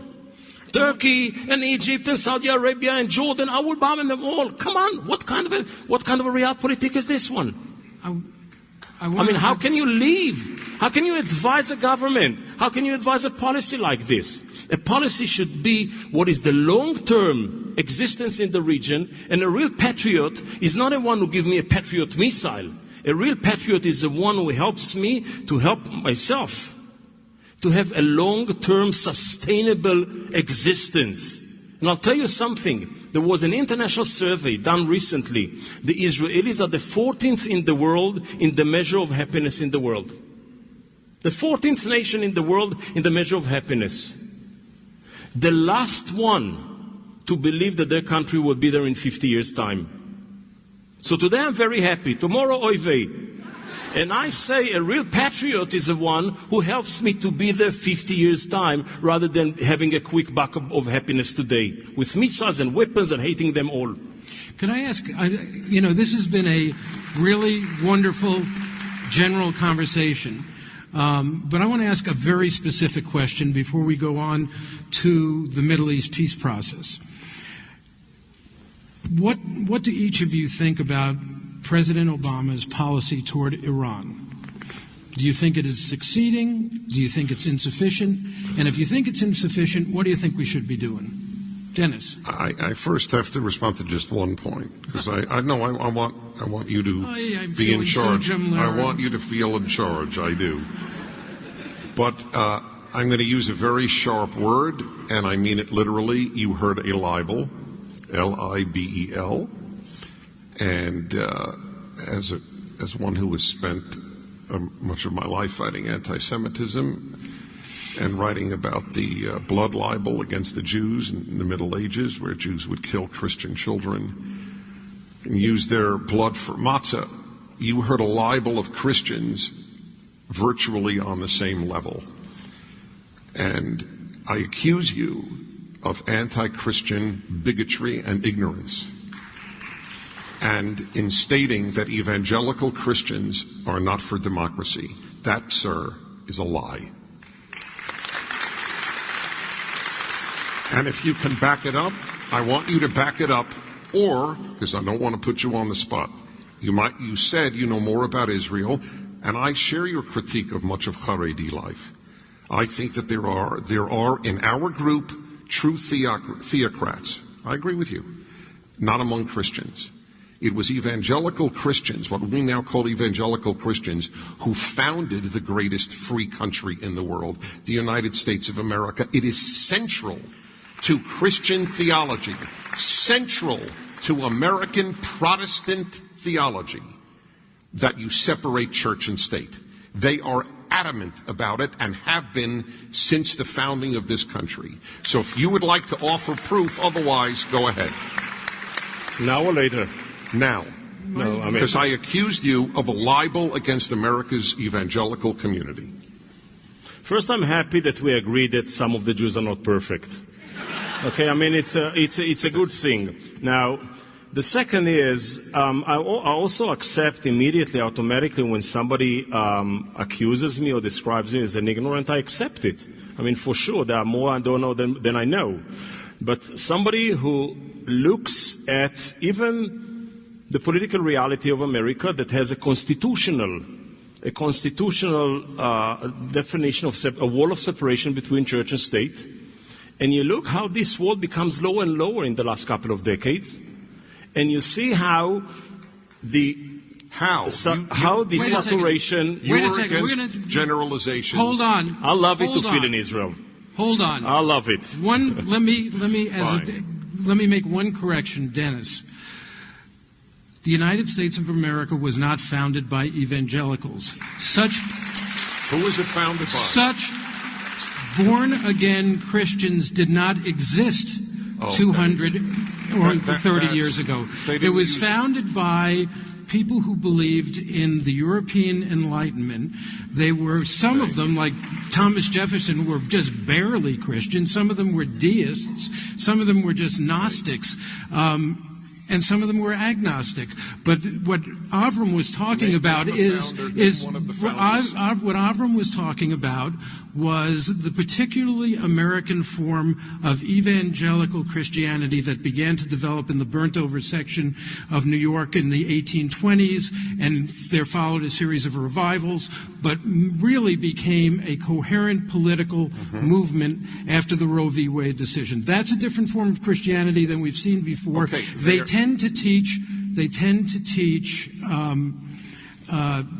Turkey and Egypt and Saudi Arabia and Jordan, I will bomb them all. Come on, what kind of a realpolitik is this one? How can you leave? How can you advise a government? How can you advise a policy like this? A policy should be what is the long-term existence in the region, and a real patriot is not a one who gives me a Patriot missile. A real patriot is the one who helps me to help myself, to have a long-term sustainable existence. And I'll tell you something. There was an international survey done recently. The Israelis are the 14th in the world in the measure of happiness in the world. The 14th nation in the world in the measure of happiness. The last one to believe that their country will be there in 50 years' time. So today I'm very happy. Tomorrow, oy vey. And I say a real patriot is the one who helps me to be there 50 years' time, rather than having a quick buck of happiness today with missiles and weapons and hating them all. Can I ask, this has been a really wonderful general conversation. But I want to ask a very specific question before we go on to the Middle East peace process. What do each of you think about President Obama's policy toward Iran? Do you think it is succeeding? Do you think it's insufficient? And if you think it's insufficient, what do you think we should be doing? Dennis. I first have to respond to just one point, because I want you to be in charge. I want you to feel in charge. I do. But I'm going to use a very sharp word, and I mean it literally. You heard a libel, L-I-B-E-L, and as one who has spent much of my life fighting anti-Semitism and writing about the blood libel against the Jews in the Middle Ages, where Jews would kill Christian children and use their blood for matzah, you heard a libel of Christians virtually on the same level. And I accuse you of anti-Christian bigotry and ignorance, and in stating that evangelical Christians are not for democracy. That, sir, is a lie. And if you can back it up, I want you to back it up, or, because I don't want to put you on the spot, you said you know more about Israel, and I share your critique of much of Haredi life. I think that there are in our group true theocrats. I agree with you. Not among Christians. It was evangelical Christians, what we now call evangelical Christians, who founded the greatest free country in the world, the United States of America. It is central to Christian theology, central to American Protestant theology, that you separate church and state. They are adamant about it and have been since the founding of this country. So if you would like to offer proof otherwise, go ahead. Now or later? Now. No, because I accused you of a libel against America's evangelical community. First, I'm happy that we agree that some of the Jews are not perfect. Okay, I mean, it's a good thing. Now, the second is, I also accept immediately, automatically, when somebody accuses me or describes me as an ignorant, I accept it. I mean, for sure, there are more I don't know than I know. But somebody who looks at even the political reality of America that has a constitutional definition of a wall of separation between church and state, and you look how this wall becomes lower and lower in the last couple of decades, and you see how the separation. Wait a second. We're against generalizations. Hold on. I love it to feel in Israel. Hold on. I love it. Let me make one correction, Dennis. The United States of America was not founded by evangelicals. Who was it founded by? Such born-again Christians did not exist 200 or 30 years ago. It was founded by people who believed in the European Enlightenment. They were, some of them, like Thomas Jefferson, were just barely Christian. Some of them were deists. Some of them were just Gnostics. And some of them were agnostic. But what Avraham was talking about what Avraham was talking about was the particularly American form of evangelical Christianity that began to develop in the burnt-over section of New York in the 1820s, and there followed a series of revivals, but really became a coherent political movement after the Roe v. Wade decision. That's a different form of Christianity than we've seen before. Okay, they tend to teach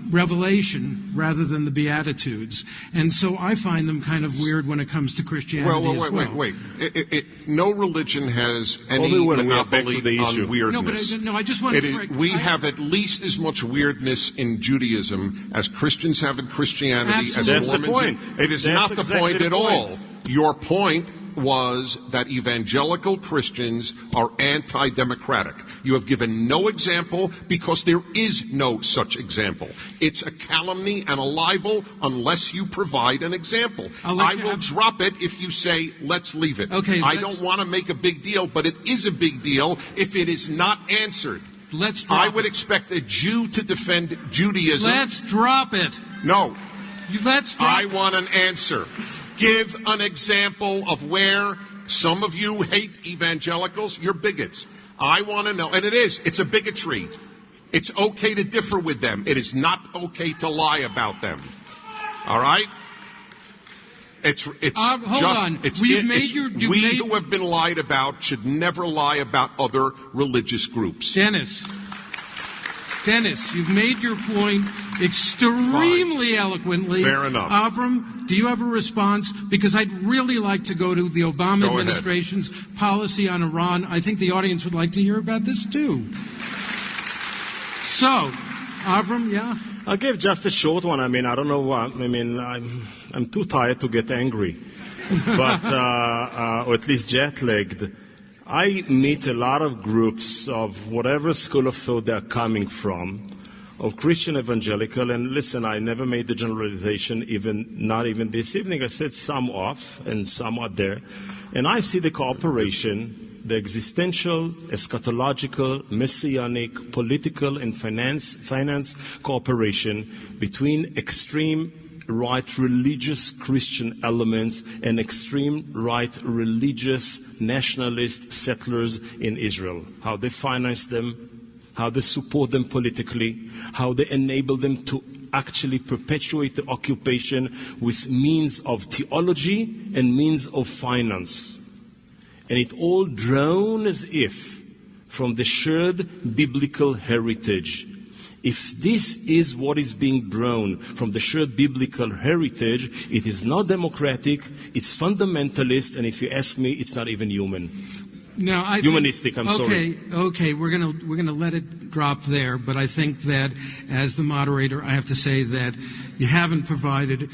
revelation rather than the Beatitudes. And so I find them kind of weird when it comes to Christianity Wait. No religion has any monopoly on weirdness. No, I just want to... We have at least as much weirdness in Judaism as Christians have in Christianity. Absolutely. As That's Mormons. the point. It is not the point at all. Your point was that evangelical Christians are anti-democratic. You have given no example because there is no such example. It's a calumny and a libel unless you provide an example. I will drop it if you say, let's leave it. Okay, I don't want to make a big deal, but it is a big deal if it is not answered. I would expect a Jew to defend Judaism. Let's drop it. No. I want an answer. Give an example of where some of you hate evangelicals. You're bigots. I want to know. And it's a bigotry. It's okay to differ with them. It is not okay to lie about them. All right? We who have been lied about should never lie about other religious groups. Dennis, you've made your point extremely eloquently. Fair enough. Avram, do you have a response? Because I'd really like to go to the Obama administration's policy on Iran. I think the audience would like to hear about this too. So, Avram, yeah? I'll give just a short one. I mean, I don't know what. I mean, I'm too tired to get angry, but or at least jet-lagged. I meet a lot of groups of whatever school of thought they're coming from, of Christian evangelical, and listen, I never made the generalization, not even this evening. I said some off and some are there. And I see the cooperation, the existential, eschatological, messianic, political, and finance cooperation between extreme right religious Christian elements and extreme right religious nationalist settlers in Israel. How they finance them, how they support them politically, how they enable them to actually perpetuate the occupation with means of theology and means of finance. And it all drawn as if from the shared biblical heritage. If this is what is being drawn from the shared biblical heritage, it is not democratic, it's fundamentalist, and if you ask me, it's not even human. Now, Humanistic, sorry. Okay, we're gonna let it drop there, but I think that as the moderator, I have to say that you haven't provided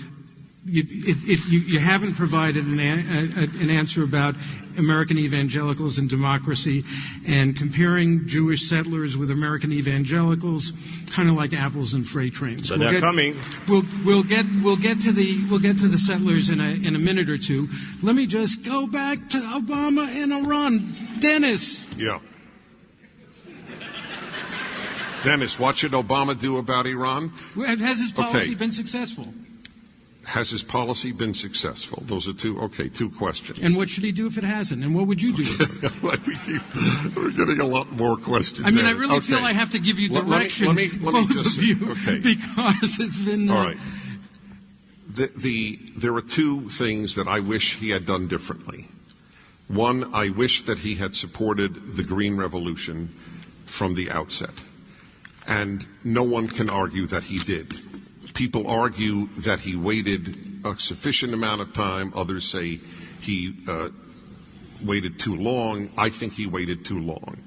an answer about American evangelicals and democracy, and comparing Jewish settlers with American evangelicals, kind of like apples and freight trains. But they're coming. We'll get to the settlers in a minute or two. Let me just go back to Obama and Iran. Dennis. Yeah. Dennis, what should Obama do about Iran? Has his policy been successful? Has his policy been successful? Those are two questions. And what should he do if it hasn't? And what would you do? We're getting a lot more questions. I mean, I really feel I have to give you direction, both of you, because it's been... All right. There are two things that I wish he had done differently. One, I wish that he had supported the Green Revolution from the outset. And no one can argue that he did. People argue that he waited a sufficient amount of time. Others say he waited too long. I think he waited too long.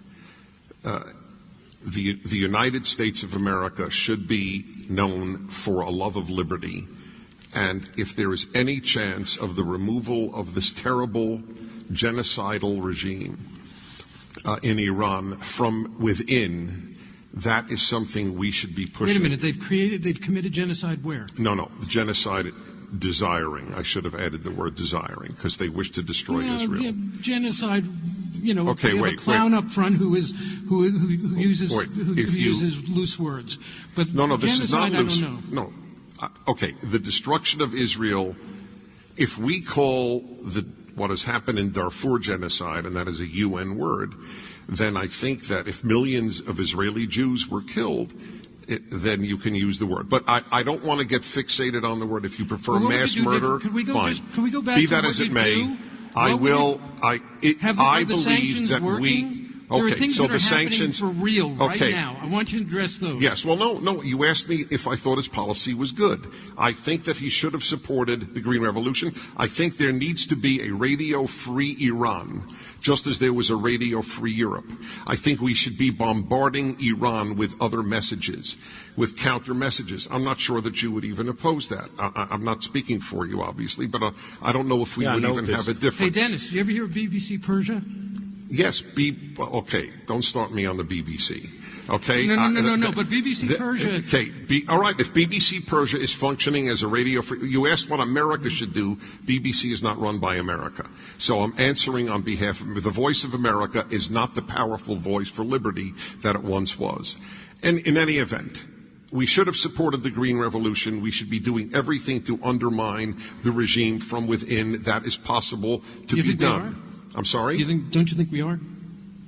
The United States of America should be known for a love of liberty. And if there is any chance of the removal of this terrible genocidal regime in Iran from within, that is something we should be pushing. Wait a minute, they've committed genocide where? No, genocide desiring. I should have added the word desiring, because they wish to destroy Israel. Yeah, genocide, okay, a clown up front who uses loose words. But no, this is not loose. I don't know. No. Okay, the destruction of Israel, if we call what has happened in Darfur genocide, and that is a UN word, then I think that if millions of Israeli Jews were killed, then you can use the word. But I don't want to get fixated on the word. If you prefer mass murder, fine. Can we go back Be to that what as it you may, do? I will. I the believe sanctions that working? Okay, there are things so that are the sanctions happening for real right now. I want you to address those. Yes. Well, no. You asked me if I thought his policy was good. I think that he should have supported the Green Revolution. I think there needs to be a radio-free Iran, just as there was a radio-free Europe. I think we should be bombarding Iran with other messages, with counter messages. I'm not sure that you would even oppose that. I'm not speaking for you, obviously, but I don't know if we would even have a difference. Hey, Dennis, did you ever hear of BBC Persia? Yes, okay, don't start me on the BBC. Okay? No, but BBC Persia... Okay, all right, if BBC Persia is functioning as a radio... You asked what America should do. BBC is not run by America. So I'm answering on behalf of... The voice of America is not the powerful voice for liberty that it once was. And in any event, we should have supported the Green Revolution. We should be doing everything to undermine the regime from within. That is possible to be done. I'm sorry? Don't you think we are?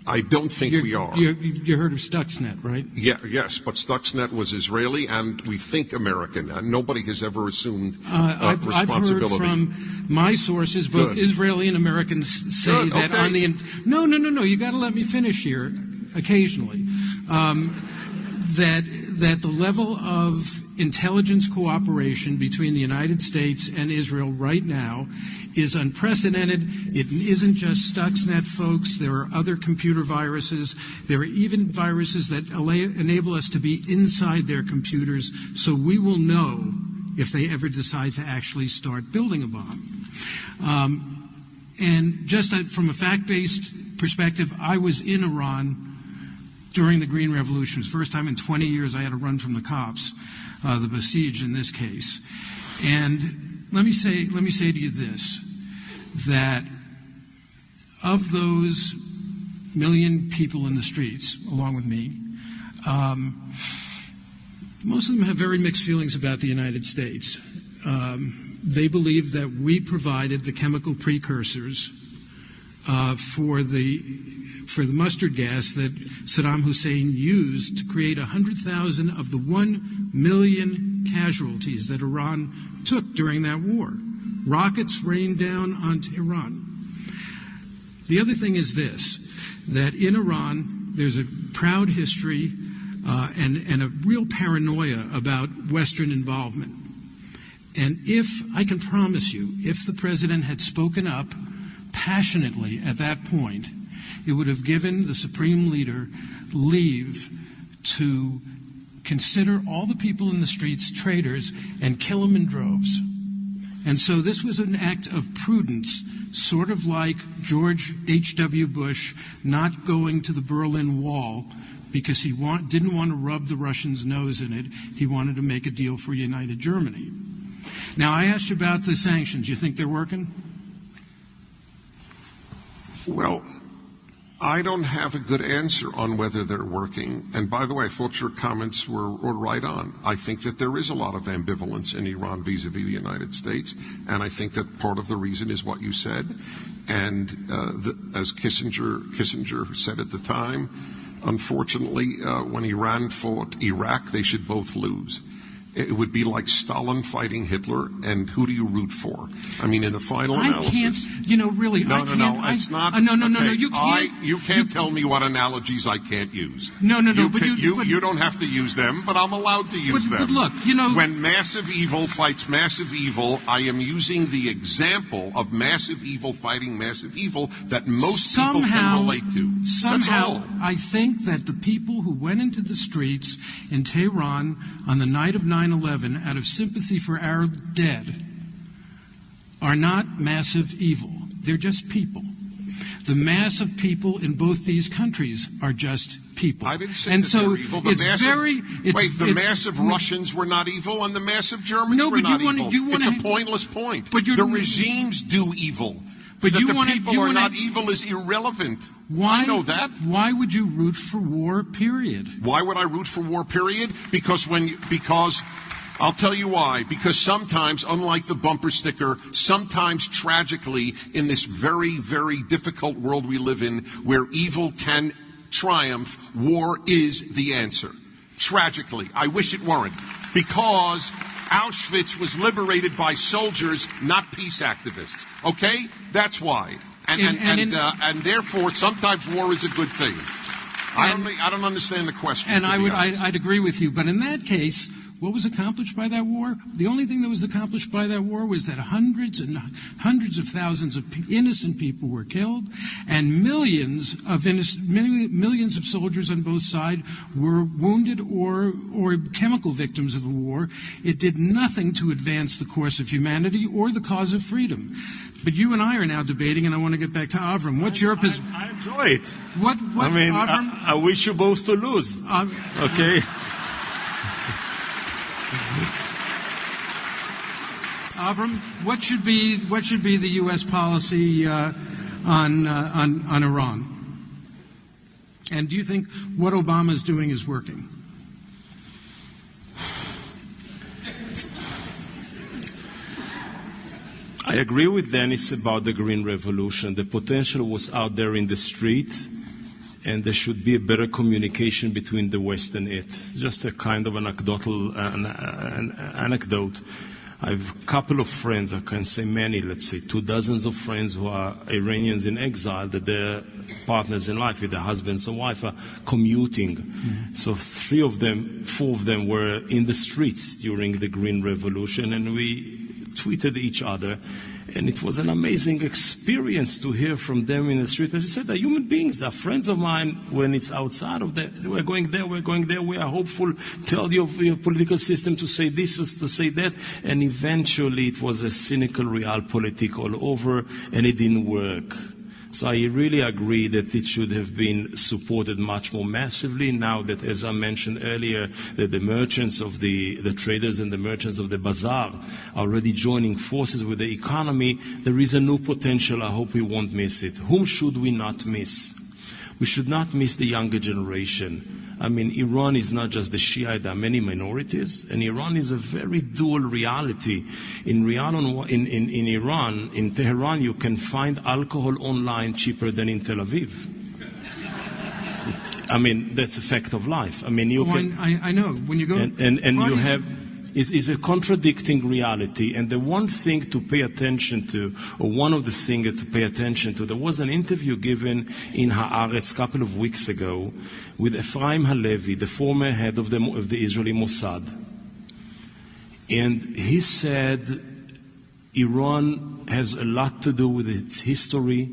I don't think we are. You heard of Stuxnet, right? Yes, but Stuxnet was Israeli and we think American. And nobody has ever assumed responsibility. I've heard from my sources, both Israeli and Americans, say that on the... No, you got to let me finish here occasionally. That the level of intelligence cooperation between the United States and Israel right now is unprecedented. It isn't just Stuxnet, folks. There are other computer viruses. There are even viruses that enable us to be inside their computers, so we will know if they ever decide to actually start building a bomb. And just from a fact-based perspective, I was in Iran during the Green Revolution. It was the first time in 20 years I had to run from the cops, the besieged in this case. And let me say to you this, that of those million people in the streets, along with me, most of them have very mixed feelings about the United States. they believe that we provided the chemical precursors for the mustard gas that Saddam Hussein used to create 100,000 of the 1 million casualties that Iran took during that war. Rockets rained down on Tehran. The other thing is this, that in Iran there's a proud history and a real paranoia about Western involvement. And I can promise you, if the president had spoken up passionately at that point, it would have given the supreme leader leave to consider all the people in the streets traitors and kill them in droves. And so this was an act of prudence, sort of like George H.W. Bush not going to the Berlin Wall because he didn't want to rub the Russians' nose in it. He wanted to make a deal for United Germany. Now, I asked you about the sanctions. You think they're working? Well, I don't have a good answer on whether they're working. And by the way, I thought your comments were right on. I think that there is a lot of ambivalence in Iran vis-a-vis the United States. And I think that part of the reason is what you said. And as Kissinger said at the time, unfortunately, when Iran fought Iraq, they should both lose. It would be like Stalin fighting Hitler, and who do you root for? I mean, in the final analysis. I can't, really, no, I can't. No, it's not. No, okay, you can't. You can't tell me what analogies I can't use. No, you don't have to use them, but I'm allowed to use them. But look, when massive evil fights massive evil, I am using the example of massive evil fighting massive evil that most people can relate to. Somehow, I think that the people who went into the streets in Tehran on the night of 9/11 out of sympathy for our dead are not massive evil. They're just people. The mass of people in both these countries are just people. I didn't say that they're evil. The massive Russians were not evil, and the massive Germans were not evil. It's a pointless point. The regimes do evil. But the people are not evil is irrelevant. I know that. Why would you root for war, period? Why would I root for war, period? Because I'll tell you why. Because sometimes, unlike the bumper sticker, sometimes tragically, in this very, very difficult world we live in, where evil can triumph, war is the answer. Tragically. I wish it weren't. Because Auschwitz was liberated by soldiers, not peace activists. Okay? That's why. And therefore, sometimes war is a good thing. I don't understand the question. And I'd agree with you. But in that case, what was accomplished by that war? The only thing that was accomplished by that war was that hundreds and hundreds of thousands of innocent people were killed, and millions of soldiers on both sides were wounded or chemical victims of the war. It did nothing to advance the course of humanity or the cause of freedom. But you and I are now debating, and I want to get back to Avram. What's your position? I enjoy it. What Avram? I wish you both to lose. Okay. Avram, what should be the U.S. policy on Iran? And do you think what Obama is doing is working? I agree with Dennis about the Green Revolution. The potential was out there in the street, and there should be a better communication between the West and it. Just a kind of anecdotal anecdote. I have a couple of friends, I can say many, let's say 24 of friends who are Iranians in exile, that their partners in life, with their husbands or wife, are commuting. Mm-hmm. So 4 of them were in the streets during the Green Revolution, and we tweeted each other. And it was an amazing experience to hear from them in the street. As you said, they're human beings. They're friends of mine. When it's outside of that, we're going there. We are hopeful. Tell your political system to say this or to say that. And eventually it was a cynical realpolitik all over, and it didn't work. So I really agree that it should have been supported much more massively. Now that, as I mentioned earlier, that the merchants of the traders and the merchants of the bazaar are already joining forces with the economy, there is a new potential. I hope we won't miss it. Whom should we not miss? We should not miss the younger generation. I mean, Iran is not just the Shia, there are many minorities, and Iran is a very dual reality. In Iran, in Tehran, you can find alcohol online cheaper than in Tel Aviv. I mean, that's a fact of life. I mean, you can... I know. When you go... And you have... It's a contradicting reality. And the one thing to pay attention to, or one of the things to pay attention to, there was an interview given in Haaretz a couple of weeks ago with Ephraim Halevi, the former head of the Israeli Mossad. And he said Iran has a lot to do with its history,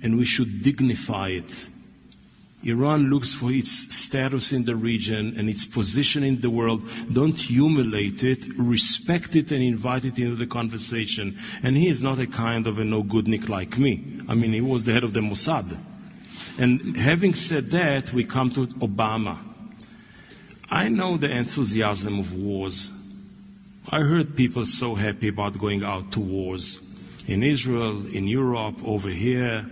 and we should dignify it. Iran looks for its status in the region and its position in the world. Don't humiliate it, respect it, and invite it into the conversation. And he is not a kind of a no-goodnik like me. I mean, he was the head of the Mossad. And having said that, we come to Obama. I know the enthusiasm of wars. I heard people so happy about going out to wars. In Israel, in Europe, over here.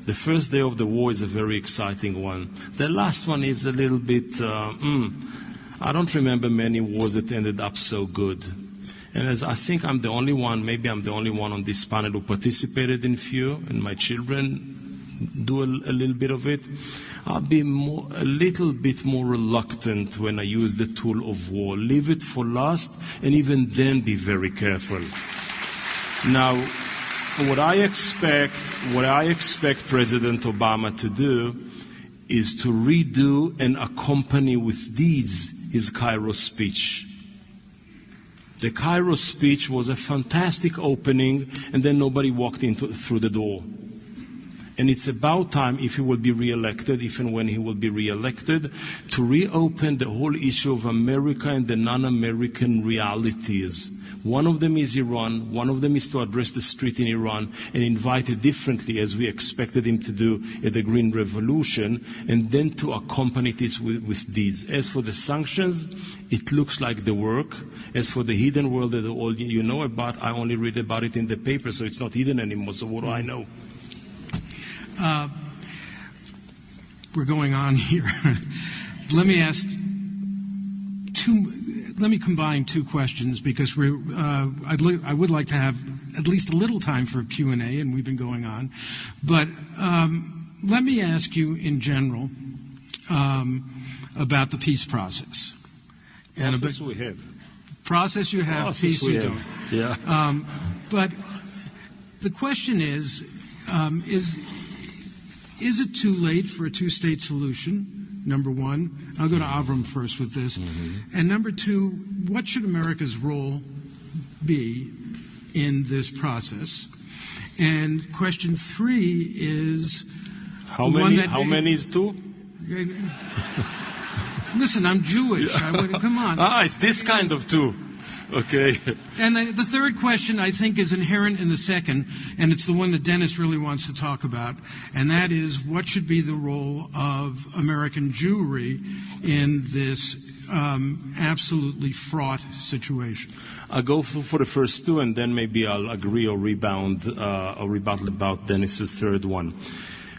The first day of the war is a very exciting one. The last one is a little bit, I don't remember many wars that ended up so good. And as I think I'm the only one, maybe I'm the only one on this panel who participated in few, and my children do a little bit of it, I'll be a little bit more reluctant when I use the tool of war. Leave it for last, and even then be very careful. Now, what I expect President Obama to do is to redo and accompany with deeds his Cairo speech. The Cairo speech was a fantastic opening, and then nobody walked through the door. And it's about time, if he will be re-elected, if and when he will be re-elected, to reopen the whole issue of America and the non-American realities. One of them is Iran, one of them is to address the street in Iran and invite it differently, as we expected him to do at the Green Revolution, and then to accompany it with deeds. As for the sanctions, it looks like the work. As for the hidden world that all you know about, I only read about it in the paper, so it's not hidden anymore, so what do I know? We're going on here. Let me combine two questions, because I would like to have at least a little time for Q&A, and we've been going on. But let me ask you in general about the peace process. Process we have. Process you have, Process peace we you have. don't. Yeah. But the question is it too late for a two-state solution? Number one. I'll go to Avraham first with this. Mm-hmm. And number two, what should America's role be in this process? And question three is... How many is two? Listen, I'm Jewish. Come on. It's this kind of two. Okay. And the third question, I think, is inherent in the second, and it's the one that Dennis really wants to talk about, and that is, what should be the role of American Jewry in this absolutely fraught situation? I'll go for the first two, and then maybe I'll agree or rebuttal about Dennis's third one.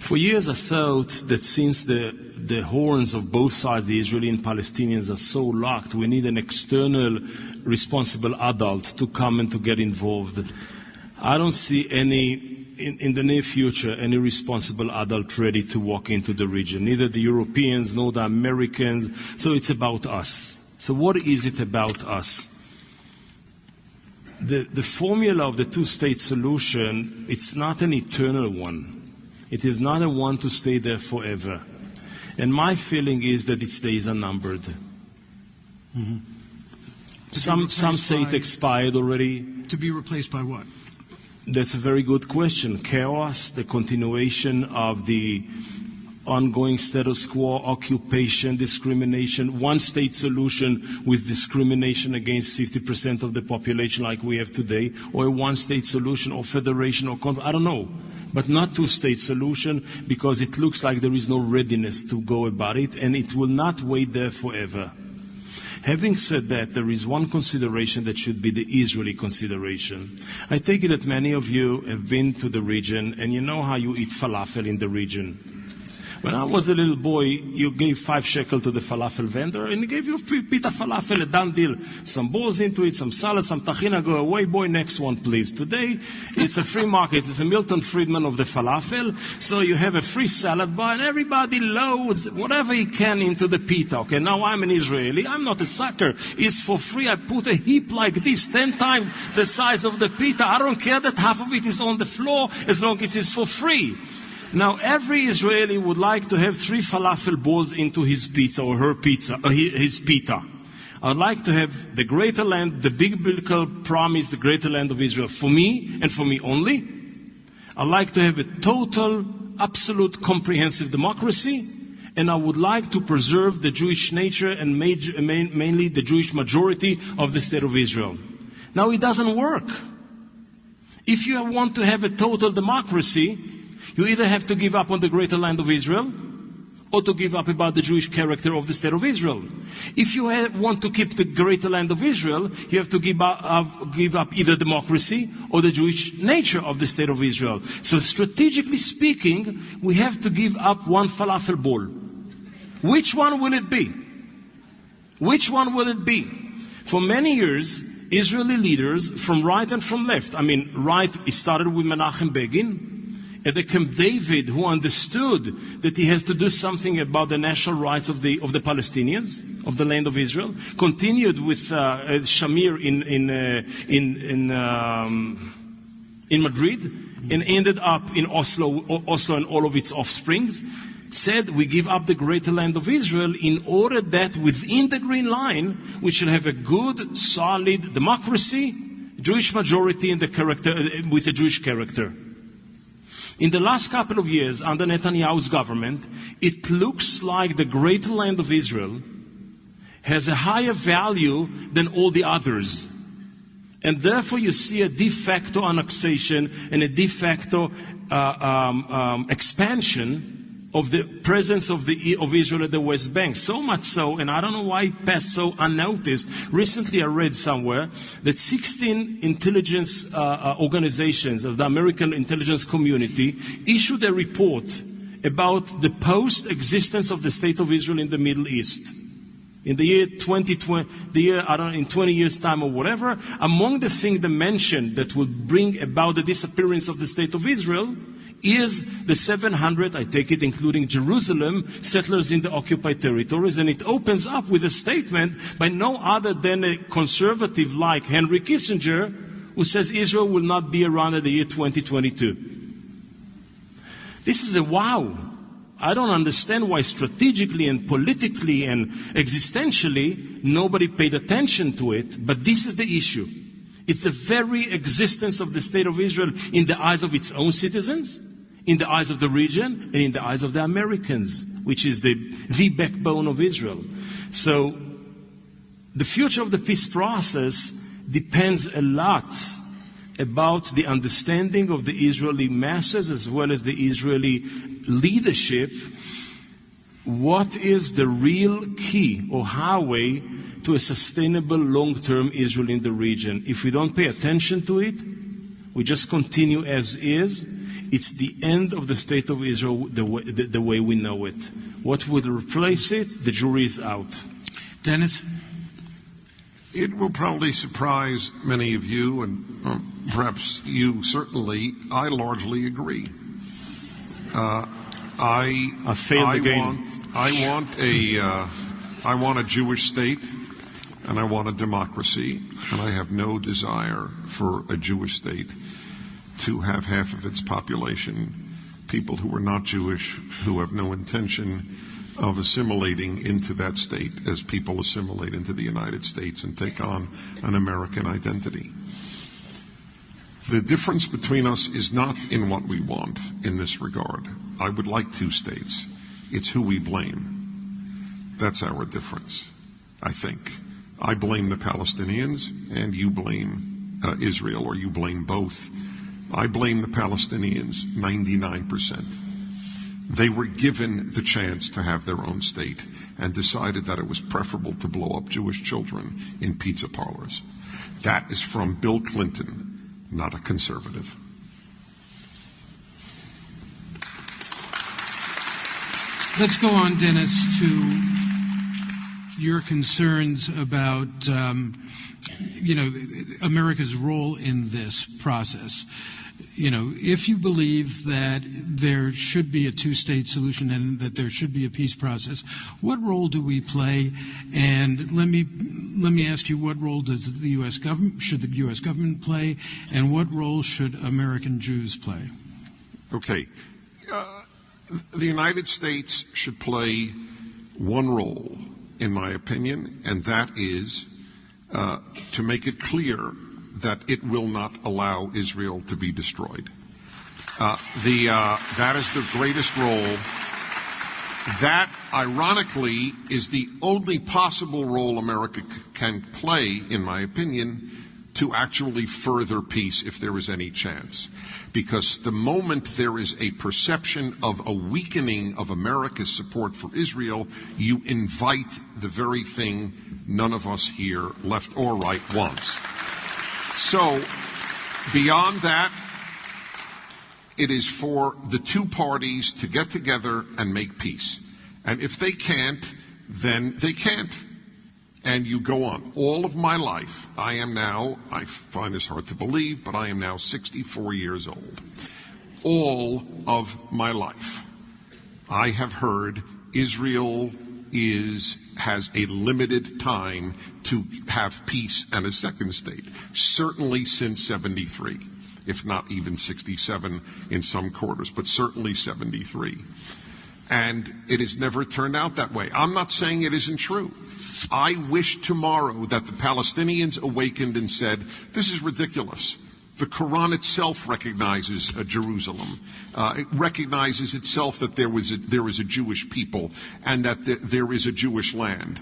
For years I thought that since the horns of both sides, the Israeli and Palestinians, are so locked, we need an external responsible adult to come and to get involved. I don't see in the near future, any responsible adult ready to walk into the region, neither the Europeans nor the Americans. So it's about us. So what is it about us? The formula of the two-state solution, it's not an eternal one. It is not a one to stay there forever. And my feeling is that its days are numbered. Mm-hmm. Some say it expired already. To be replaced by what? That's a very good question. Chaos, the continuation of the ongoing status quo, occupation, discrimination, one-state solution with discrimination against 50% of the population like we have today, or a one-state solution, or federation, or I don't know. But not two-state solution, because it looks like there is no readiness to go about it, and it will not wait there forever. Having said that, there is one consideration that should be the Israeli consideration. I take it that many of you have been to the region, and you know how you eat falafel in the region. When I was a little boy, you gave 5 shekels to the falafel vendor, and he gave you a pita falafel, a done deal. Some balls into it, some salad, some tahina, go away, boy, next one, please. Today, it's a free market. It's a Milton Friedman of the falafel. So you have a free salad bar, and everybody loads whatever he can into the pita. Okay, now I'm an Israeli. I'm not a sucker. It's for free. I put a heap like this, 10 times the size of the pita. I don't care that half of it is on the floor, as long as it's for free. Now, every Israeli would like to have 3 falafel balls into his pizza or her pizza, or his pita. I'd like to have the greater land, the biblical promise, the greater land of Israel for me and for me only. I'd like to have a total, absolute, comprehensive democracy. And I would like to preserve the Jewish nature and mainly the Jewish majority of the state of Israel. Now, it doesn't work. If you want to have a total democracy, you either have to give up on the greater land of Israel or to give up about the Jewish character of the state of Israel. If you want to keep the greater land of Israel, you have to give up either democracy or the Jewish nature of the state of Israel. So strategically speaking, we have to give up one falafel bowl. Which one will it be? Which one will it be? For many years, Israeli leaders from right and from left, right, it started with Menachem Begin, at the Camp David, who understood that he has to do something about the national rights of the Palestinians, of the land of Israel, continued with Shamir in Madrid, and ended up in Oslo and all of its offsprings, said we give up the greater land of Israel in order that within the Green Line we should have a good, solid democracy, Jewish majority, and the character with a Jewish character. In the last couple of years, under Netanyahu's government, it looks like the greater land of Israel has a higher value than all the others. And therefore you see a de facto annexation and a de facto expansion of the presence of Israel at the West Bank. So much so, and I don't know why it passed so unnoticed. Recently I read somewhere that 16 intelligence organizations of the American intelligence community issued a report about the post-existence of the State of Israel in the Middle East. In the year 2020, in 20 years' time or whatever, among the things they mentioned that would bring about the disappearance of the State of Israel is the 700, I take it including Jerusalem, settlers in the occupied territories. And it opens up with a statement by no other than a conservative like Henry Kissinger, who says Israel will not be around at the year 2022. This is a wow. I don't understand why strategically and politically and existentially nobody paid attention to it, but this is the issue. It's the very existence of the State of Israel in the eyes of its own citizens, in the eyes of the region, and in the eyes of the Americans, which is the backbone of Israel. So the future of the peace process depends a lot about the understanding of the Israeli masses as well as the Israeli leadership. What is the real key or highway to a sustainable long-term Israel in the region? If we don't pay attention to it, we just continue as is, it's the end of the state of Israel the way we know it. What would replace it? The jury is out. Dennis? It will probably surprise many of you, and perhaps you certainly. I largely agree. I want a Jewish state, and I want a democracy, and I have no desire for a Jewish state to have half of its population people who are not Jewish, who have no intention of assimilating into that state as people assimilate into the United States and take on an American identity. The difference between us is not in what we want in this regard. I would like 2 states. It's who we blame. That's our difference, I think. I blame the Palestinians, and you blame Israel, or you blame both. I blame the Palestinians 99%. They were given the chance to have their own state and decided that it was preferable to blow up Jewish children in pizza parlors. That is from Bill Clinton, not a conservative. Let's go on, Dennis, to your concerns about, America's role in this process. If you believe that there should be a two-state solution and that there should be a peace process, what role do we play? And let me ask you, what role should the U.S. government play, and what role should American Jews play? Okay. The United States should play one role, in my opinion, and that is to make it clear that it will not allow Israel to be destroyed. That is the greatest role. That, ironically, is the only possible role America can play, in my opinion, to actually further peace if there is any chance. Because the moment there is a perception of a weakening of America's support for Israel, you invite the very thing none of us here, left or right, wants. So, beyond that, it is for the two parties to get together and make peace. And if they can't, then they can't. And you go on. All of my life, I find this hard to believe, but I am now 64 years old. All of my life, I have heard Israel has a limited time to have peace and a second state, certainly since 73, if not even 67 in some quarters, but certainly 73. And it has never turned out that way. I'm not saying it isn't true. I wish tomorrow that the Palestinians awakened and said, this is ridiculous. The Quran itself recognizes Jerusalem. It recognizes itself that there is a Jewish people and that there is a Jewish land.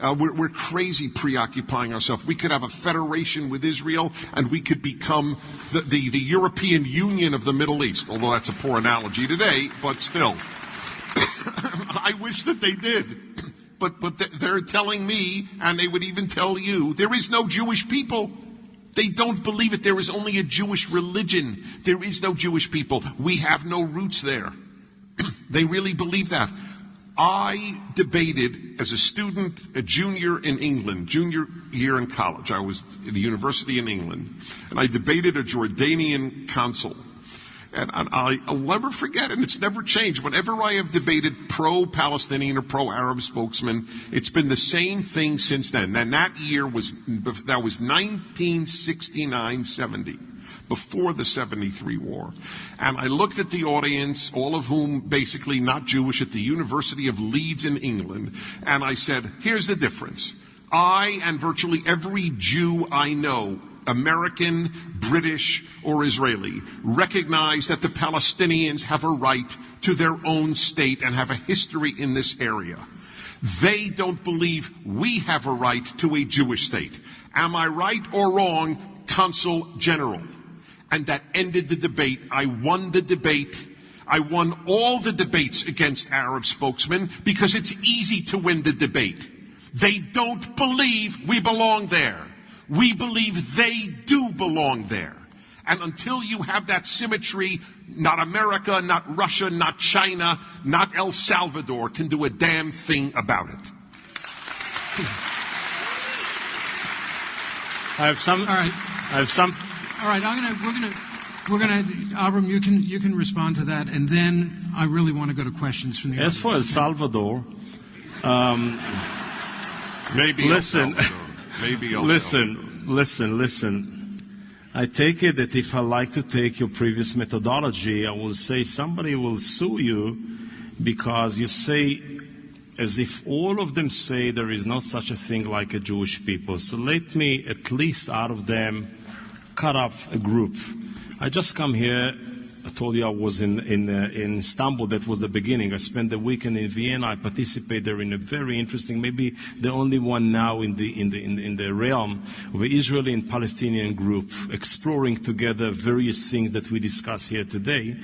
We're crazy preoccupying ourselves. We could have a federation with Israel and we could become the European Union of the Middle East, although that's a poor analogy today, but still. I wish that they did. But they're telling me, and they would even tell you, there is no Jewish people. They don't believe it. There is only a Jewish religion. There is no Jewish people. We have no roots there. They really believe that. I debated as a student, a junior in England, junior year in college. I was at a university in England, and I debated a Jordanian consul. And I'll never forget, and it's never changed. Whenever I have debated pro-Palestinian or pro-Arab spokesmen, it's been the same thing since then. And that year was 1969-70, before the 73 war. And I looked at the audience, all of whom basically not Jewish, at the University of Leeds in England, and I said, here's the difference. I and virtually every Jew I know, American, British, or Israeli, recognize that the Palestinians have a right to their own state and have a history in this area. They don't believe we have a right to a Jewish state. Am I right or wrong, Consul General? And that ended the debate. I won the debate. I won all the debates against Arab spokesmen because it's easy to win the debate. They don't believe we belong there. We believe they do belong there. And until you have that symmetry, not America, not Russia, not China, not El Salvador can do a damn thing about it. All right. We're gonna. Avram, you can respond to that, and then I really want to go to questions from the audience. As for El Salvador, maybe listen. El Salvador. Maybe El Listen. I take it that if I like to take your previous methodology, I will say somebody will sue you because you say, as if all of them say there is not such a thing like a Jewish people. So let me, at least out of them, cut off a group. I just come here. I told you I was in Istanbul. That was the beginning. I spent the weekend in Vienna. I participated there in a very interesting, maybe the only one now in the realm of an Israeli and Palestinian group, exploring together various things that we discuss here today.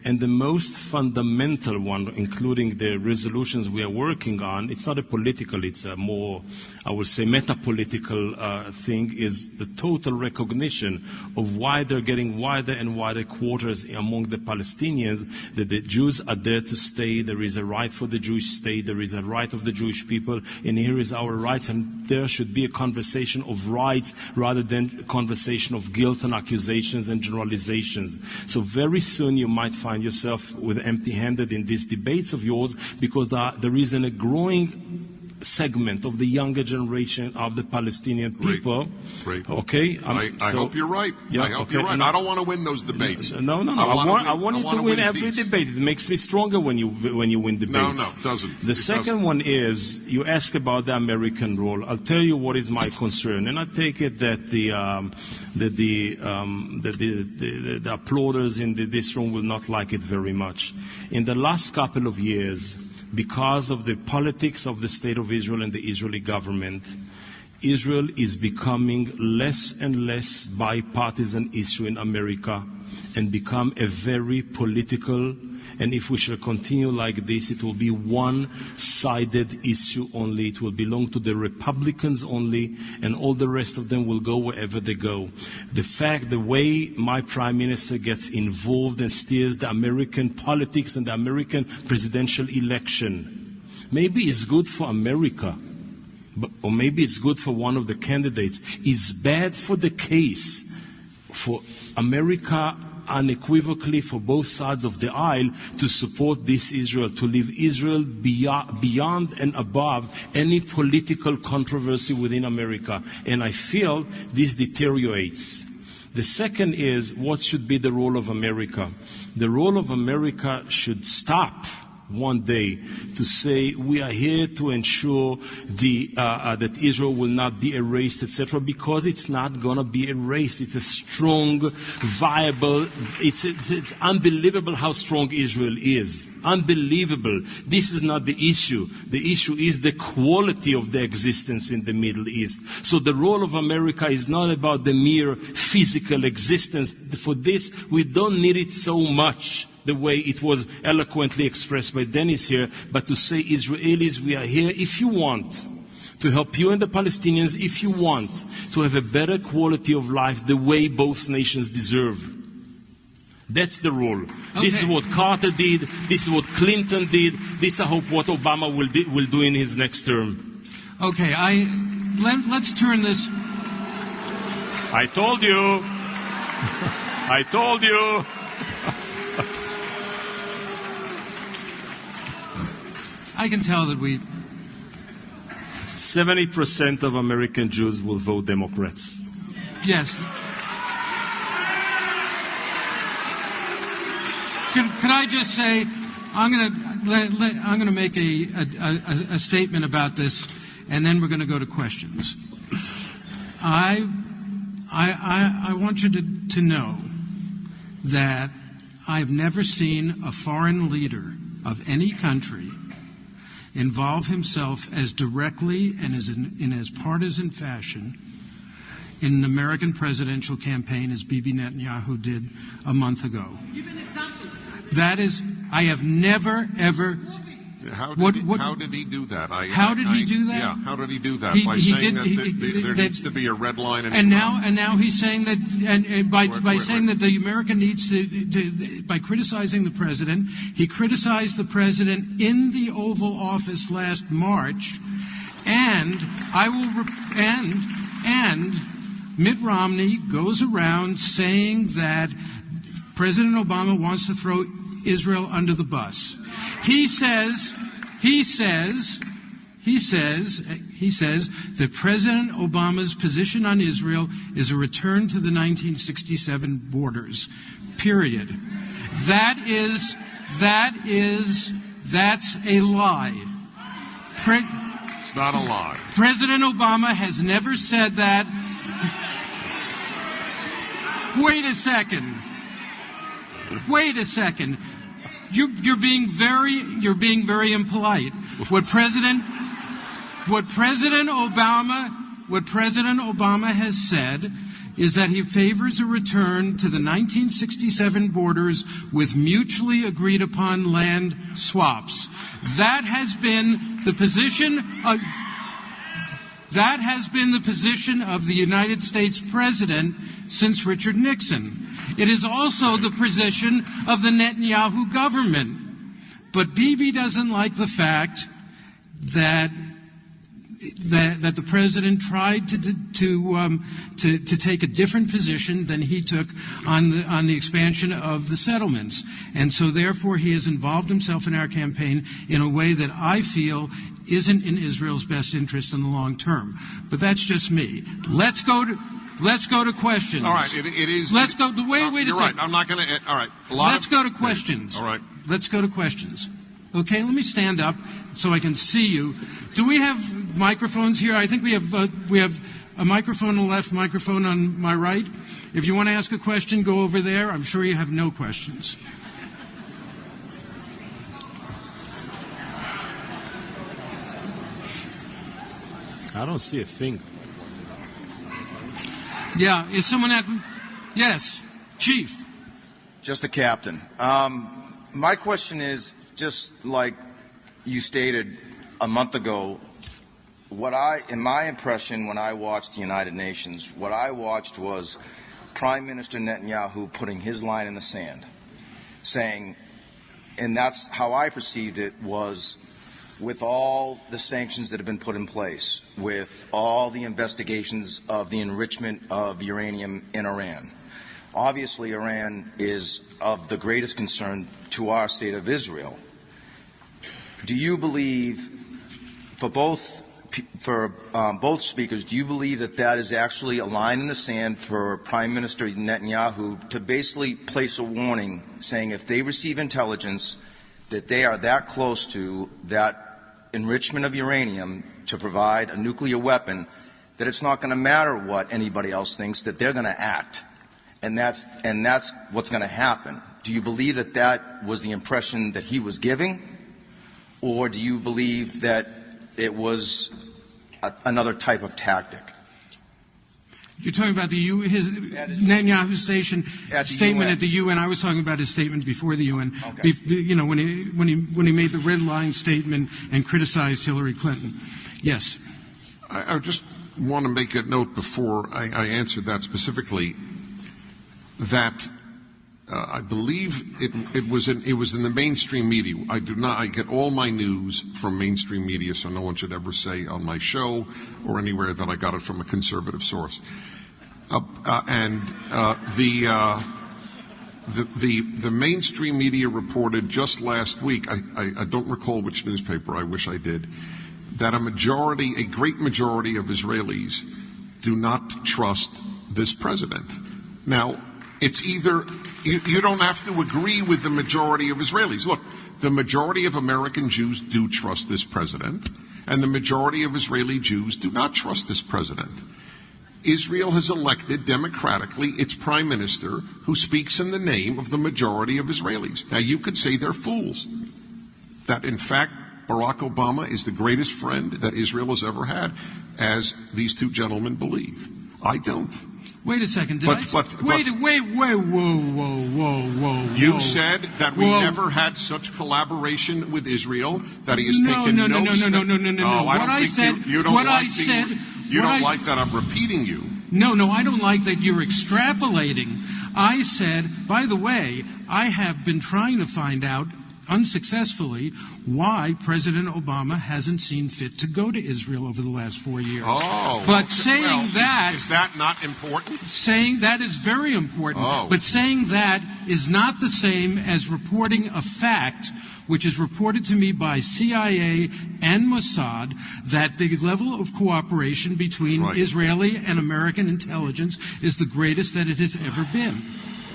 And the most fundamental one, including the resolutions we are working on, it's not a political, it's a more, I would say, meta-political thing, is the total recognition of why they're getting wider and wider quarters among the Palestinians, that the Jews are there to stay. There is a right for the Jewish state. There is a right of the Jewish people. And here is our rights. And there should be a conversation of rights rather than a conversation of guilt and accusations and generalizations. So very soon you might find yourself with empty-handed in these debates of yours, because there is a growing segment of the younger generation of the Palestinian people. Great. Okay? I hope you're right. Yeah, I hope you're right. I don't want to win those debates. No. I want you to win every debate. It makes me stronger when you win debates. No, it doesn't. The second one is, you ask about the American role. I'll tell you what is my concern, and I take it that the applauders in this room will not like it very much. In the last couple of years, because of the politics of the State of Israel and the Israeli government, Israel is becoming less and less bipartisan issue in America and become a very political, and if we shall continue like this, it will be one-sided issue only. It will belong to the Republicans only, and all the rest of them will go wherever they go. The way my Prime Minister gets involved and steers the American politics and the American presidential election, maybe it's good for America, or maybe it's good for one of the candidates. It's bad for the case for America, unequivocally, for both sides of the aisle, to support this Israel, to leave Israel beyond and above any political controversy within America. And I feel this deteriorates. The second is, what should be the role of America? The role of America should stop one day to say, we are here to ensure that Israel will not be erased, etc., because it's not going to be erased. It's a strong, viable, it's unbelievable how strong Israel is. Unbelievable. This is not the issue. The issue is the quality of the existence in the Middle East. So the role of America is not about the mere physical existence. For this, we don't need it so much, the way it was eloquently expressed by Dennis here, but to say, Israelis, we are here if you want to help you and the Palestinians, if you want to have a better quality of life the way both nations deserve. That's the rule. Okay. This is what Carter did. This is what Clinton did. This is, I hope, what Obama will do in his next term. Okay, let's turn this. I told you. I told you. I can tell that 70% of American Jews will vote Democrats. Yes. Can I just say, I'm going to make a statement about this, and then we're going to go to questions. I want you to know that I've never seen a foreign leader of any country involve himself as directly and in as partisan fashion in an American presidential campaign as Bibi Netanyahu did a month ago. Give an example. That is, I have never, ever... How did he do that? How did he do that? Yeah, how did he do that? By saying that there needs to be a red line in Israel? And now he's saying that, saying that the America needs to, by criticizing the president, he criticized the president in the Oval Office last March, and Mitt Romney goes around saying that President Obama wants to throw Israel under the bus. He says that President Obama's position on Israel is a return to the 1967 borders. Period. That's a lie. It's not a lie. President Obama has never said that. Wait a second. You're being very impolite. What President Obama has said is that he favors a return to the 1967 borders with mutually agreed upon land swaps. That has been the position of the United States president since Richard Nixon. It is also the position of the Netanyahu government. But Bibi doesn't like the fact that the president tried to take a different position than he took on the expansion of the settlements, and so therefore he has involved himself in our campaign in a way that I feel isn't in Israel's best interest in the long term. But that's just me. Let's go to questions. All right, it is. Let's go. Wait a You're second. right. I'm not going to. All right. Let's go to questions. All right. Let's go to questions. Okay, let me stand up so I can see you. Do we have microphones here? I think we have a microphone on the left, microphone on my right. If you want to ask a question, go over there. I'm sure you have no questions. I don't see a thing. Yeah, is someone at... Yes, Chief. Just a captain. My question is, just like you stated a month ago, in my impression when I watched the United Nations, what I watched was Prime Minister Netanyahu putting his line in the sand, saying, and that's how I perceived it, was with all the sanctions that have been put in place, with all the investigations of the enrichment of uranium in Iran. Obviously, Iran is of the greatest concern to our state of Israel. Do you believe, for both speakers, do you believe that is actually a line in the sand for Prime Minister Netanyahu to basically place a warning saying if they receive intelligence that they are that close to that enrichment of uranium to provide a nuclear weapon, that it's not going to matter what anybody else thinks, that they're going to act? And that's what's going to happen. Do you believe that was the impression that he was giving? Or do you believe that it was another type of tactic? You're talking about Netanyahu's statement at the UN. I was talking about his statement before the UN. Okay. When he made the red line statement and criticized Hillary Clinton. Yes. I just want to make a note before I answer that specifically, that I believe it was in the mainstream media. I get all my news from mainstream media, so no one should ever say on my show or anywhere that I got it from a conservative source. The mainstream media reported just last week, I don't recall which newspaper, I wish I did, that a great majority of Israelis do not trust this president. Now, it's either, you don't have to agree with the majority of Israelis. Look, the majority of American Jews do trust this president, and the majority of Israeli Jews do not trust this president. Israel has elected democratically its prime minister who speaks in the name of the majority of Israelis. Now, you could say they're fools, that in fact Barack Obama is the greatest friend that Israel has ever had, as these two gentlemen believe. I don't. Wait a second. Whoa. You said that we never had such collaboration with Israel, that he has taken no steps. No. You don't like that I'm repeating you. No, I don't like that you're extrapolating. I said, by the way, I have been trying to find out unsuccessfully why President Obama hasn't seen fit to go to Israel over the last 4 years. Oh, but is that not important? Saying that is very important. Oh. But saying that is not the same as reporting a fact, which is reported to me by CIA and Mossad, that the level of cooperation between Israeli and American intelligence is the greatest that it has ever been.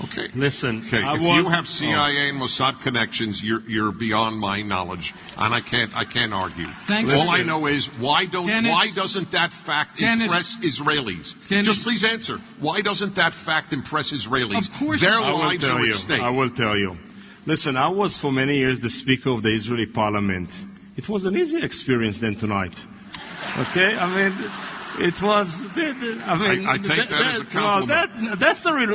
Okay. Listen. Okay. If you have CIA and Mossad connections, you're beyond my knowledge, and I can't argue. Thanks. All I know is why doesn't that fact impress Israelis? Dennis, just please answer. Why doesn't that fact impress Israelis? Of course, their lives are at stake. I will tell you. Listen, I was for many years the Speaker of the Israeli Parliament. It was an easier experience than tonight. Okay, I mean. It was. I take that as a compliment.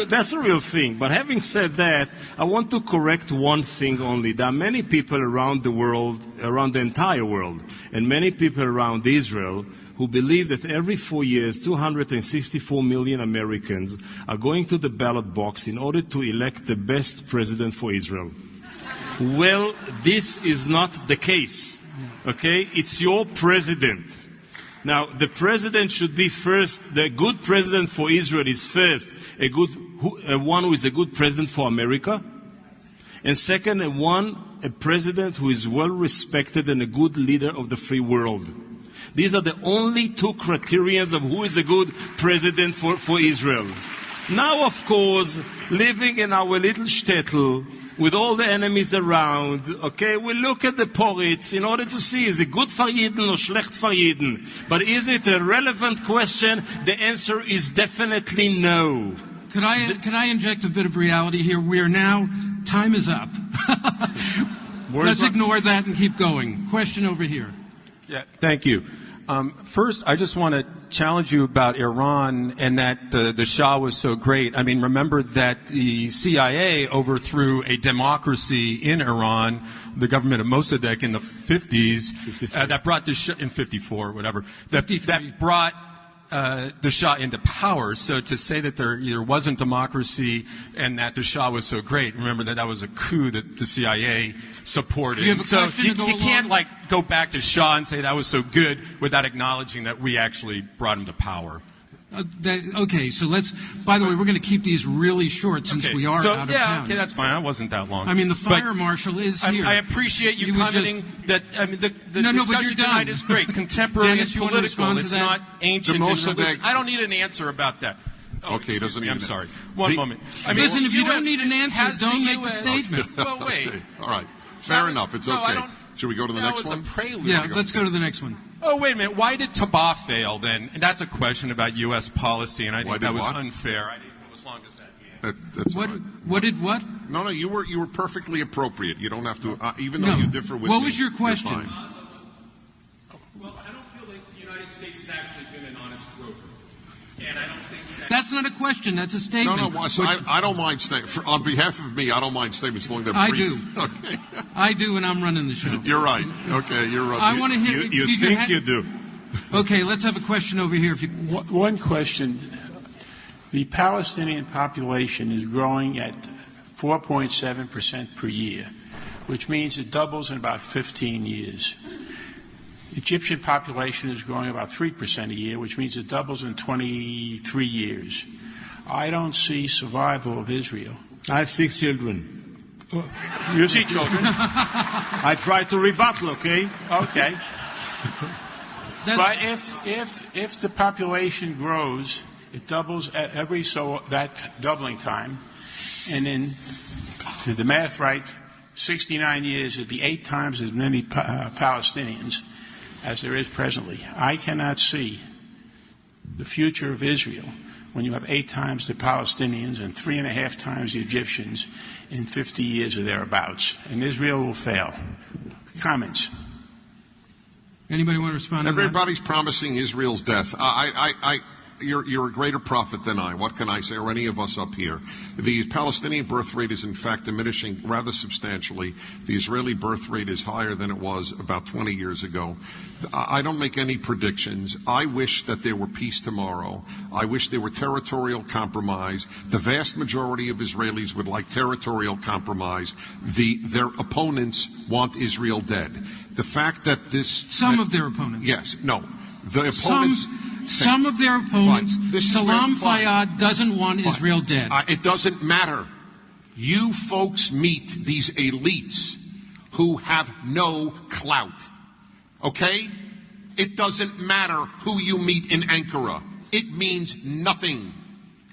That's a real thing. But having said that, I want to correct one thing only. There are many people around the world, around the entire world, and many people around Israel who believe that every 4 years, 264 million Americans are going to the ballot box in order to elect the best president for Israel. Well, this is not the case. Okay? It's your president. Now, the president should be first, the good president for Israel is first one who is a good president for America, and second, a president who is well respected and a good leader of the free world. These are the only two criteria of who is a good president for Israel. Now, of course, living in our little shtetl, with all the enemies around, okay, we look at the poritz in order to see, is it good for Yidden or schlecht for Yidden? But is it a relevant question? The answer is definitely no. Could I inject a bit of reality here? We are now, time is up. Let's ignore that and keep going. Question over here. Yeah, thank you. First, I just want to challenge you about Iran and that the Shah was so great. I mean, remember that the CIA overthrew a democracy in Iran, the government of Mossadegh in the 50s, that brought the Shah, in 54, whatever, that brought the Shah into power. So to say that there either wasn't democracy and that the Shah was so great, remember that was a coup that the CIA supported. You can't go back to Shah and say that was so good without acknowledging that we actually brought him to power. Okay, so by the way, we're going to keep these really short since we are out of town. Okay, that's fine. I wasn't that long. I mean, the fire marshal is here. I appreciate you commenting that, I mean, the discussion tonight is great. Contemporary and political. It's not ancient. I don't need an answer about that. Okay, doesn't I'm sorry. One moment. Listen, if you don't need an answer, don't make the statement. Well, wait. Okay. All right. Fair enough. It's okay. Should we go to the next one? That was a prelude. Yeah, let's go to the next one. Oh, wait a minute. Why did Tabah fail then? And that's a question about U.S. policy, and I think that was unfair. I didn't know as long as that. What did what? No, you were perfectly appropriate. You don't have to, even though you differ with me. What was your question? Well, I don't feel like the United States has actually been an honest broker. And I don't think that's not a question. That's a statement. No. I don't mind saying, on behalf of me, I don't mind statements as long as they're brief. I do. Okay. I do, and I'm running the show. You're right. Okay, you're right. I want to hear. You think you do. Okay, let's have a question over here. One question. The Palestinian population is growing at 4.7% per year, which means it doubles in about 15 years. Egyptian population is growing about 3% a year, which means it doubles in 23 years. I don't see survival of Israel. I have 6 children. You see children? I try to rebuttal, okay? Okay. But if the population grows, it doubles at that doubling time, and then to the math right, 69 years, it'd be 8 times as many Palestinians as there is presently. I cannot see the future of Israel when you have 8 times the Palestinians and 3.5 times the Egyptians in 50 years or thereabouts. And Israel will fail. Comments? Anybody want to respond to that? Everybody's promising Israel's death. You're a greater prophet than I. What can I say, or any of us up here? The Palestinian birth rate is in fact diminishing rather substantially. The Israeli birth rate is higher than it was about 20 years ago. I don't make any predictions. I wish that there were peace tomorrow. I wish there were territorial compromise. The vast majority of Israelis would like territorial compromise. Their opponents want Israel dead. The fact that some of their opponents. Yes, no. The opponents. Some of their opponents, Salam Fayyad doesn't want Israel dead. It doesn't matter. You folks meet these elites who have no clout. Okay? It doesn't matter who you meet in Ankara. It means nothing.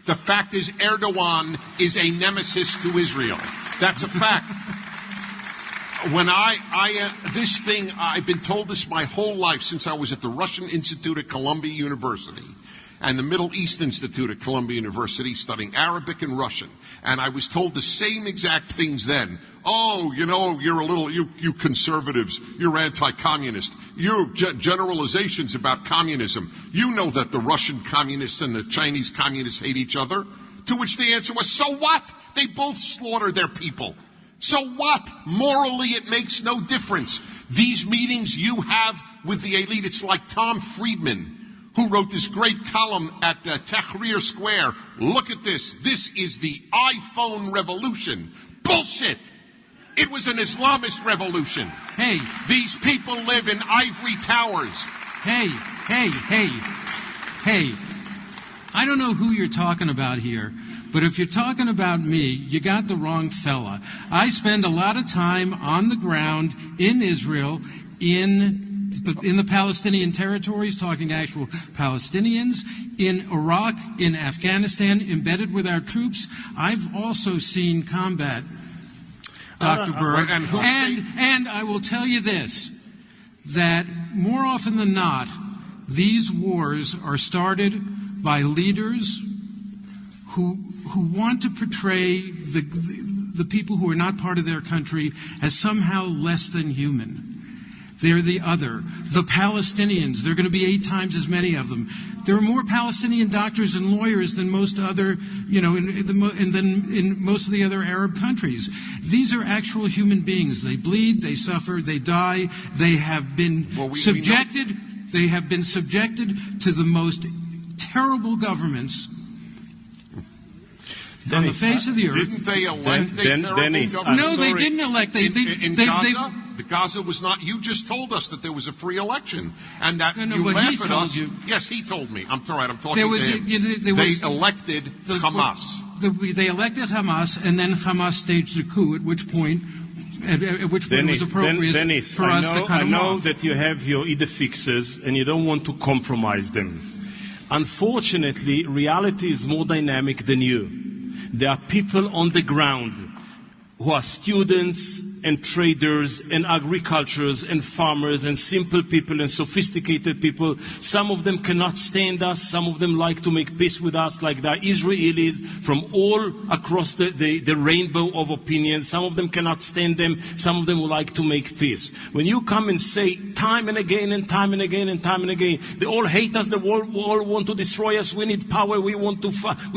The fact is Erdogan is a nemesis to Israel. That's a fact. When this thing, I've been told this my whole life since I was at the Russian Institute at Columbia University and the Middle East Institute at Columbia University studying Arabic and Russian. And I was told the same exact things then. Oh, you conservatives, you're anti-communist. You generalizations about communism. You know that the Russian communists and the Chinese communists hate each other. To which the answer was, so what? They both slaughter their people. So what? Morally, it makes no difference. These meetings you have with the elite, it's like Tom Friedman who wrote this great column at Tahrir Square. Look at this. This is the iPhone revolution. Bullshit. It was an Islamist revolution. Hey. These people live in ivory towers. Hey. I don't know who you're talking about here, but if you're talking about me, you got the wrong fella. I spend a lot of time on the ground in Israel, in the Palestinian territories, talking to actual Palestinians, in Iraq, in Afghanistan, embedded with our troops. I've also seen combat, Dr. Burg, and I will tell you this, that more often than not, these wars are started by leaders who want to portray the people who are not part of their country as somehow less than human. They're the other. The Palestinians, there are going to be 8 times as many of them. There are more Palestinian doctors and lawyers than most other, in most of the other Arab countries. These are actual human beings. They bleed, they suffer, they die. They have been subjected. They have been subjected to the most terrible governments on the face of the earth. Didn't they elect a terrible government? No, they didn't elect. In Gaza? The Gaza was not. You just told us that there was a free election, and that you laugh at us. Yes, he told me. I'm sorry. I'm talking to him. They elected Hamas. They elected Hamas, and then Hamas staged a coup. At which point it was appropriate for us to cut them off. I know that you have your idefixes, and you don't want to compromise them. Unfortunately, reality is more dynamic than you. There are people on the ground who are students and traders and agriculturists and farmers and simple people and sophisticated people. Some of them cannot stand us. Some of them like to make peace with us, like the Israelis from all across the rainbow of opinions. Some of them cannot stand them. Some of them would like to make peace. When you come and say time and again and time and again and time and again, they all hate us, they all want to destroy us, we need power, we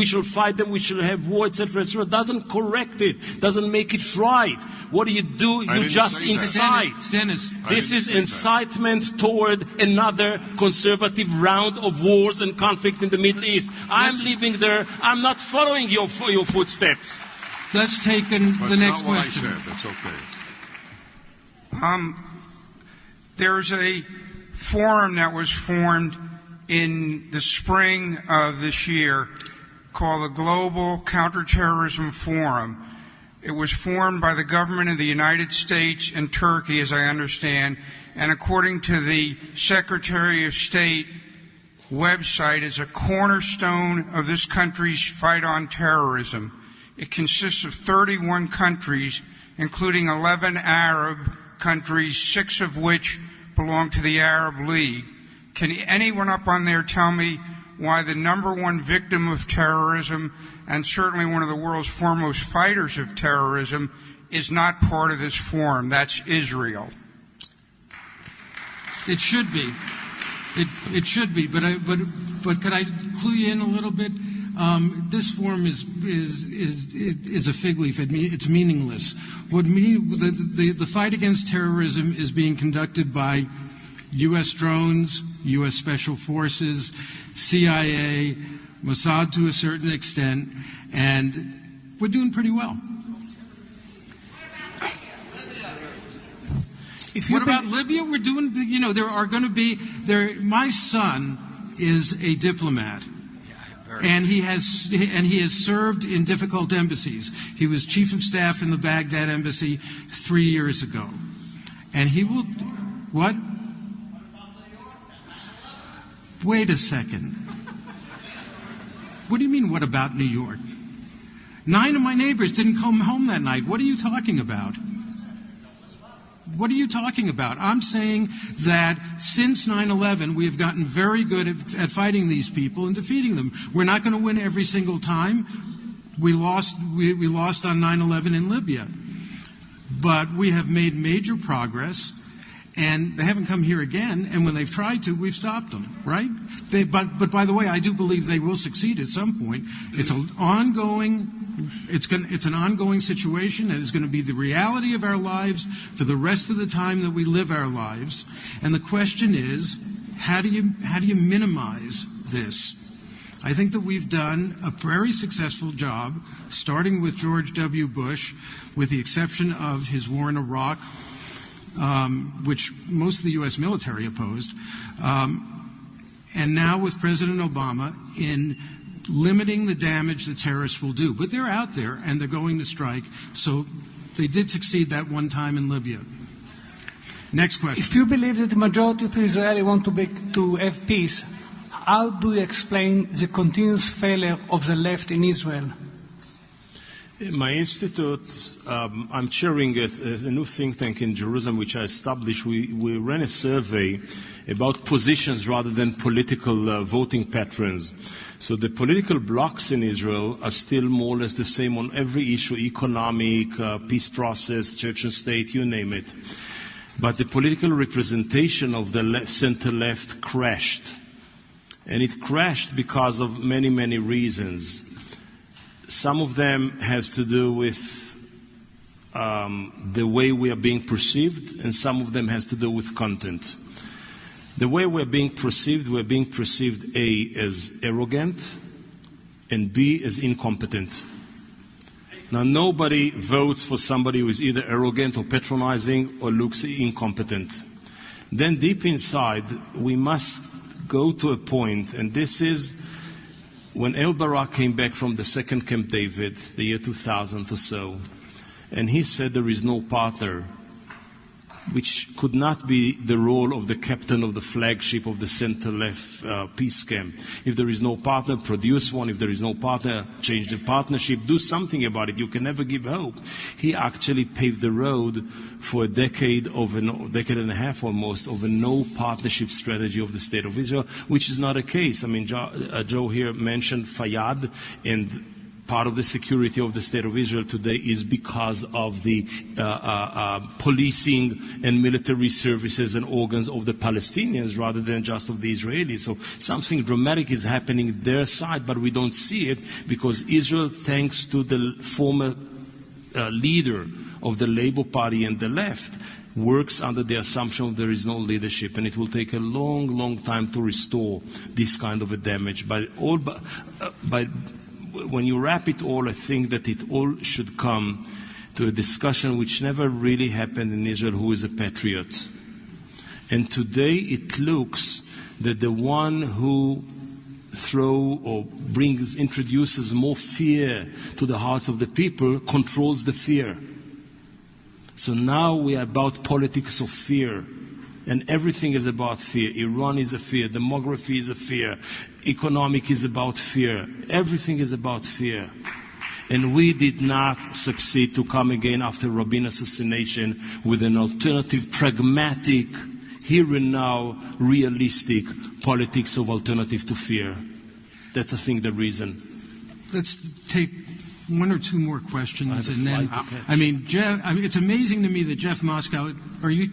shall fight them, we shall have war, etc., etc. Doesn't correct it, doesn't make it right. What do? You just incite. Dennis. This is incitement toward another conservative round of wars and conflict in the Middle East. I'm living there. I'm not following your footsteps. Let's take the next question. That's okay. There's a forum that was formed in the spring of this year called the Global Counterterrorism Forum. It was formed by the government of the United States and Turkey, as I understand, and according to the Secretary of State website, is a cornerstone of this country's fight on terrorism. It consists of 31 countries, including 11 Arab countries, 6 of which belong to the Arab League. Can anyone up on there tell me why the number one victim of terrorism, and certainly one of the world's foremost fighters of terrorism, is not part of this forum? That's Israel. It should be. It should be. But could I clue you in a little bit? This forum is a fig leaf. It's meaningless. The fight against terrorism is being conducted by U.S. drones, U.S. Special Forces, CIA, Mossad to a certain extent, and we're doing pretty well. What about Libya? We're doing, there are going to be, my son is a diplomat. And he has served in difficult embassies. He was chief of staff in the Baghdad embassy 3 years ago. And he will, what? Wait a second. What do you mean, what about New York? 9 of my neighbors didn't come home that night. What are you talking about? What are you talking about? I'm saying that since 9/11, we have gotten very good at fighting these people and defeating them. We're not going to win every single time. We lost on 9/11 in Libya. But we have made major progress, and they haven't come here again, and when they've tried to, we've stopped them, right? But by the way, I do believe they will succeed at some point. It's an ongoing situation, and it's going to be the reality of our lives for the rest of the time that we live our lives. And the question is, how do you minimize this? I think that we've done a very successful job, starting with George W. Bush, with the exception of his war in Iraq, which most of the U.S. military opposed, and now with President Obama in limiting the damage the terrorists will do. But they're out there, and they're going to strike, so they did succeed that one time in Libya. Next question. If you believe that the majority of Israelis want to have peace, how do you explain the continuous failure of the left in Israel? In my institute, I'm chairing a new think tank in Jerusalem, which I established. We ran a survey about positions rather than political voting patterns. So the political blocs in Israel are still more or less the same on every issue, economic, peace process, church and state, you name it. But the political representation of the center-left crashed. And it crashed because of many, many reasons. Some of them has to do with the way we are being perceived, and some of them has to do with content. The way we're being perceived A, as arrogant, and B, as incompetent. Now, nobody votes for somebody who is either arrogant or patronizing or looks incompetent. Then deep inside, we must go to a point, and this is when El Barak came back from the second Camp David, the year 2000 or so, and he said there is no partner, which could not be the role of the captain of the flagship of the center-left peace camp. If there is no partner, produce one. If there is no partner, change the partnership. Do something about it. You can never give hope. He actually paved the road for a decade and a half almost, of a no-partnership strategy of the State of Israel, which is not a case. I mean, Joe here mentioned Fayyad, and part of the security of the State of Israel today is because of the policing and military services and organs of the Palestinians rather than just of the Israelis. So something dramatic is happening their side, but we don't see it because Israel, thanks to the former leader of the Labour Party and the left, works under the assumption there is no leadership, and it will take a long, long time to restore this kind of a damage. When you wrap it all, I think that it all should come to a discussion which never really happened in Israel, who is a patriot. And today it looks that the one who introduces more fear to the hearts of the people controls the fear. So now we are about politics of fear. And everything is about fear. Iran is a fear. Demography is a fear. Economic is about fear. Everything is about fear. And we did not succeed to come again after Rabin assassination with an alternative, pragmatic, here and now, realistic politics of alternative to fear. That's, I think, the reason. Let's take one or two more questions, and then, Jeff, it's amazing to me that Jeff Moscow, are you...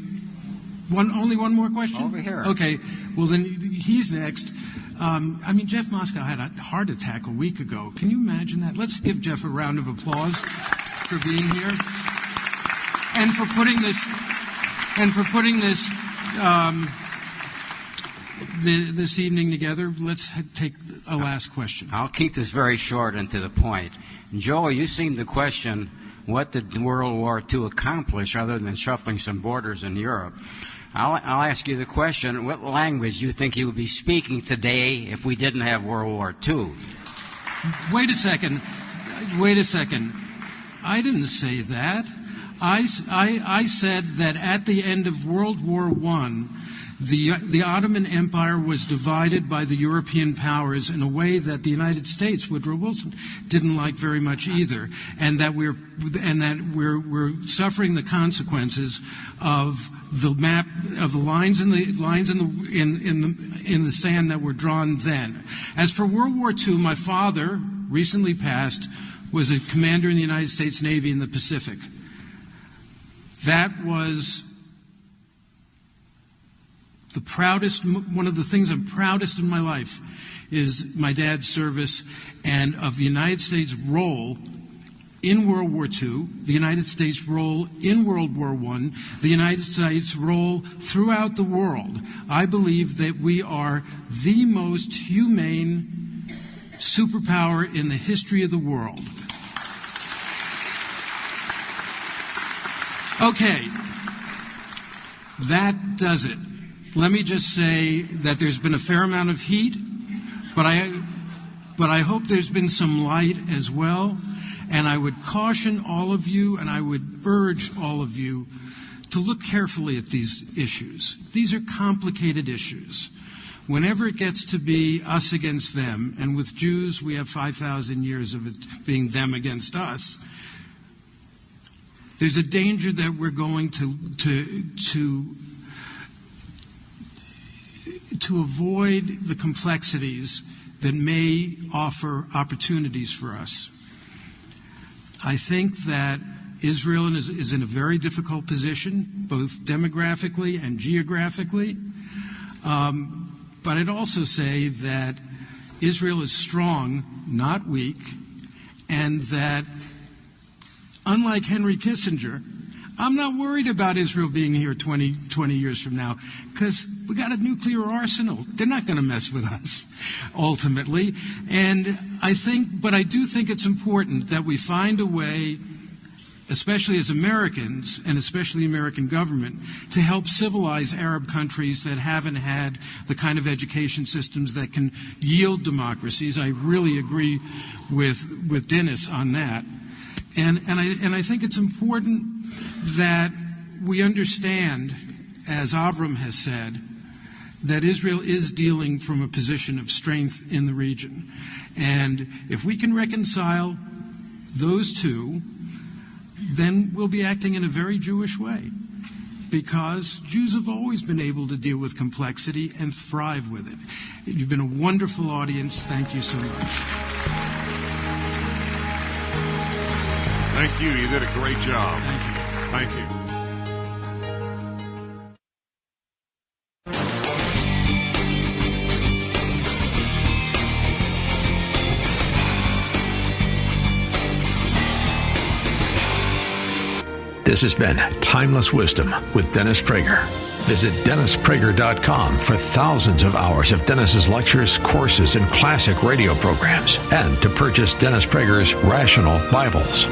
Only one more question? Over here. Okay. Well, then he's next. Jeff Moscow had a heart attack a week ago. Can you imagine that? Let's give Jeff a round of applause for being here and for putting this evening together. Let's take a last question. I'll keep this very short and to the point. Joel, you seem to question what did World War II accomplish other than shuffling some borders in Europe. I'll ask you the question, what language do you think you would be speaking today if we didn't have World War II? Wait a second. I didn't say that. I said that at the end of World War I, the Ottoman Empire was divided by the European powers in a way that the United States, Woodrow Wilson, didn't like very much either, and that we're suffering the consequences of the map of the lines in the sand that were drawn then. As for World War II, my father, recently passed, was a commander in the United States Navy in the Pacific. That was the proudest, one of the things I'm proudest in my life is my dad's service and of the United States' role in World War II, the United States' role in World War I, the United States' role throughout the world. I believe that we are the most humane superpower in the history of the world. Okay, that does it. Let me just say that there's been a fair amount of heat, but I hope there's been some light as well. And I would caution all of you, and I would urge all of you to look carefully at these issues. These are complicated issues. Whenever it gets to be us against them, and with Jews we have 5,000 years of it being them against us, there's a danger that we're going to avoid the complexities that may offer opportunities for us. I think that Israel is in a very difficult position, both demographically and geographically. But I'd also say that Israel is strong, not weak, and that, unlike Henry Kissinger, I'm not worried about Israel being here 20 years from now, because we got a nuclear arsenal. They're not going to mess with us, ultimately. And I do think it's important that we find a way, especially as Americans, and especially the American government, to help civilize Arab countries that haven't had the kind of education systems that can yield democracies. I really agree with Dennis on that. And I think it's important that we understand, as Avraham has said, that Israel is dealing from a position of strength in the region. And if we can reconcile those two, then we'll be acting in a very Jewish way, because Jews have always been able to deal with complexity and thrive with it. You've been a wonderful audience. Thank you so much. Thank you. You did a great job. Thank you. Thank you. This has been Timeless Wisdom with Dennis Prager. Visit DennisPrager.com for thousands of hours of Dennis's lectures, courses, and classic radio programs, and to purchase Dennis Prager's Rational Bibles.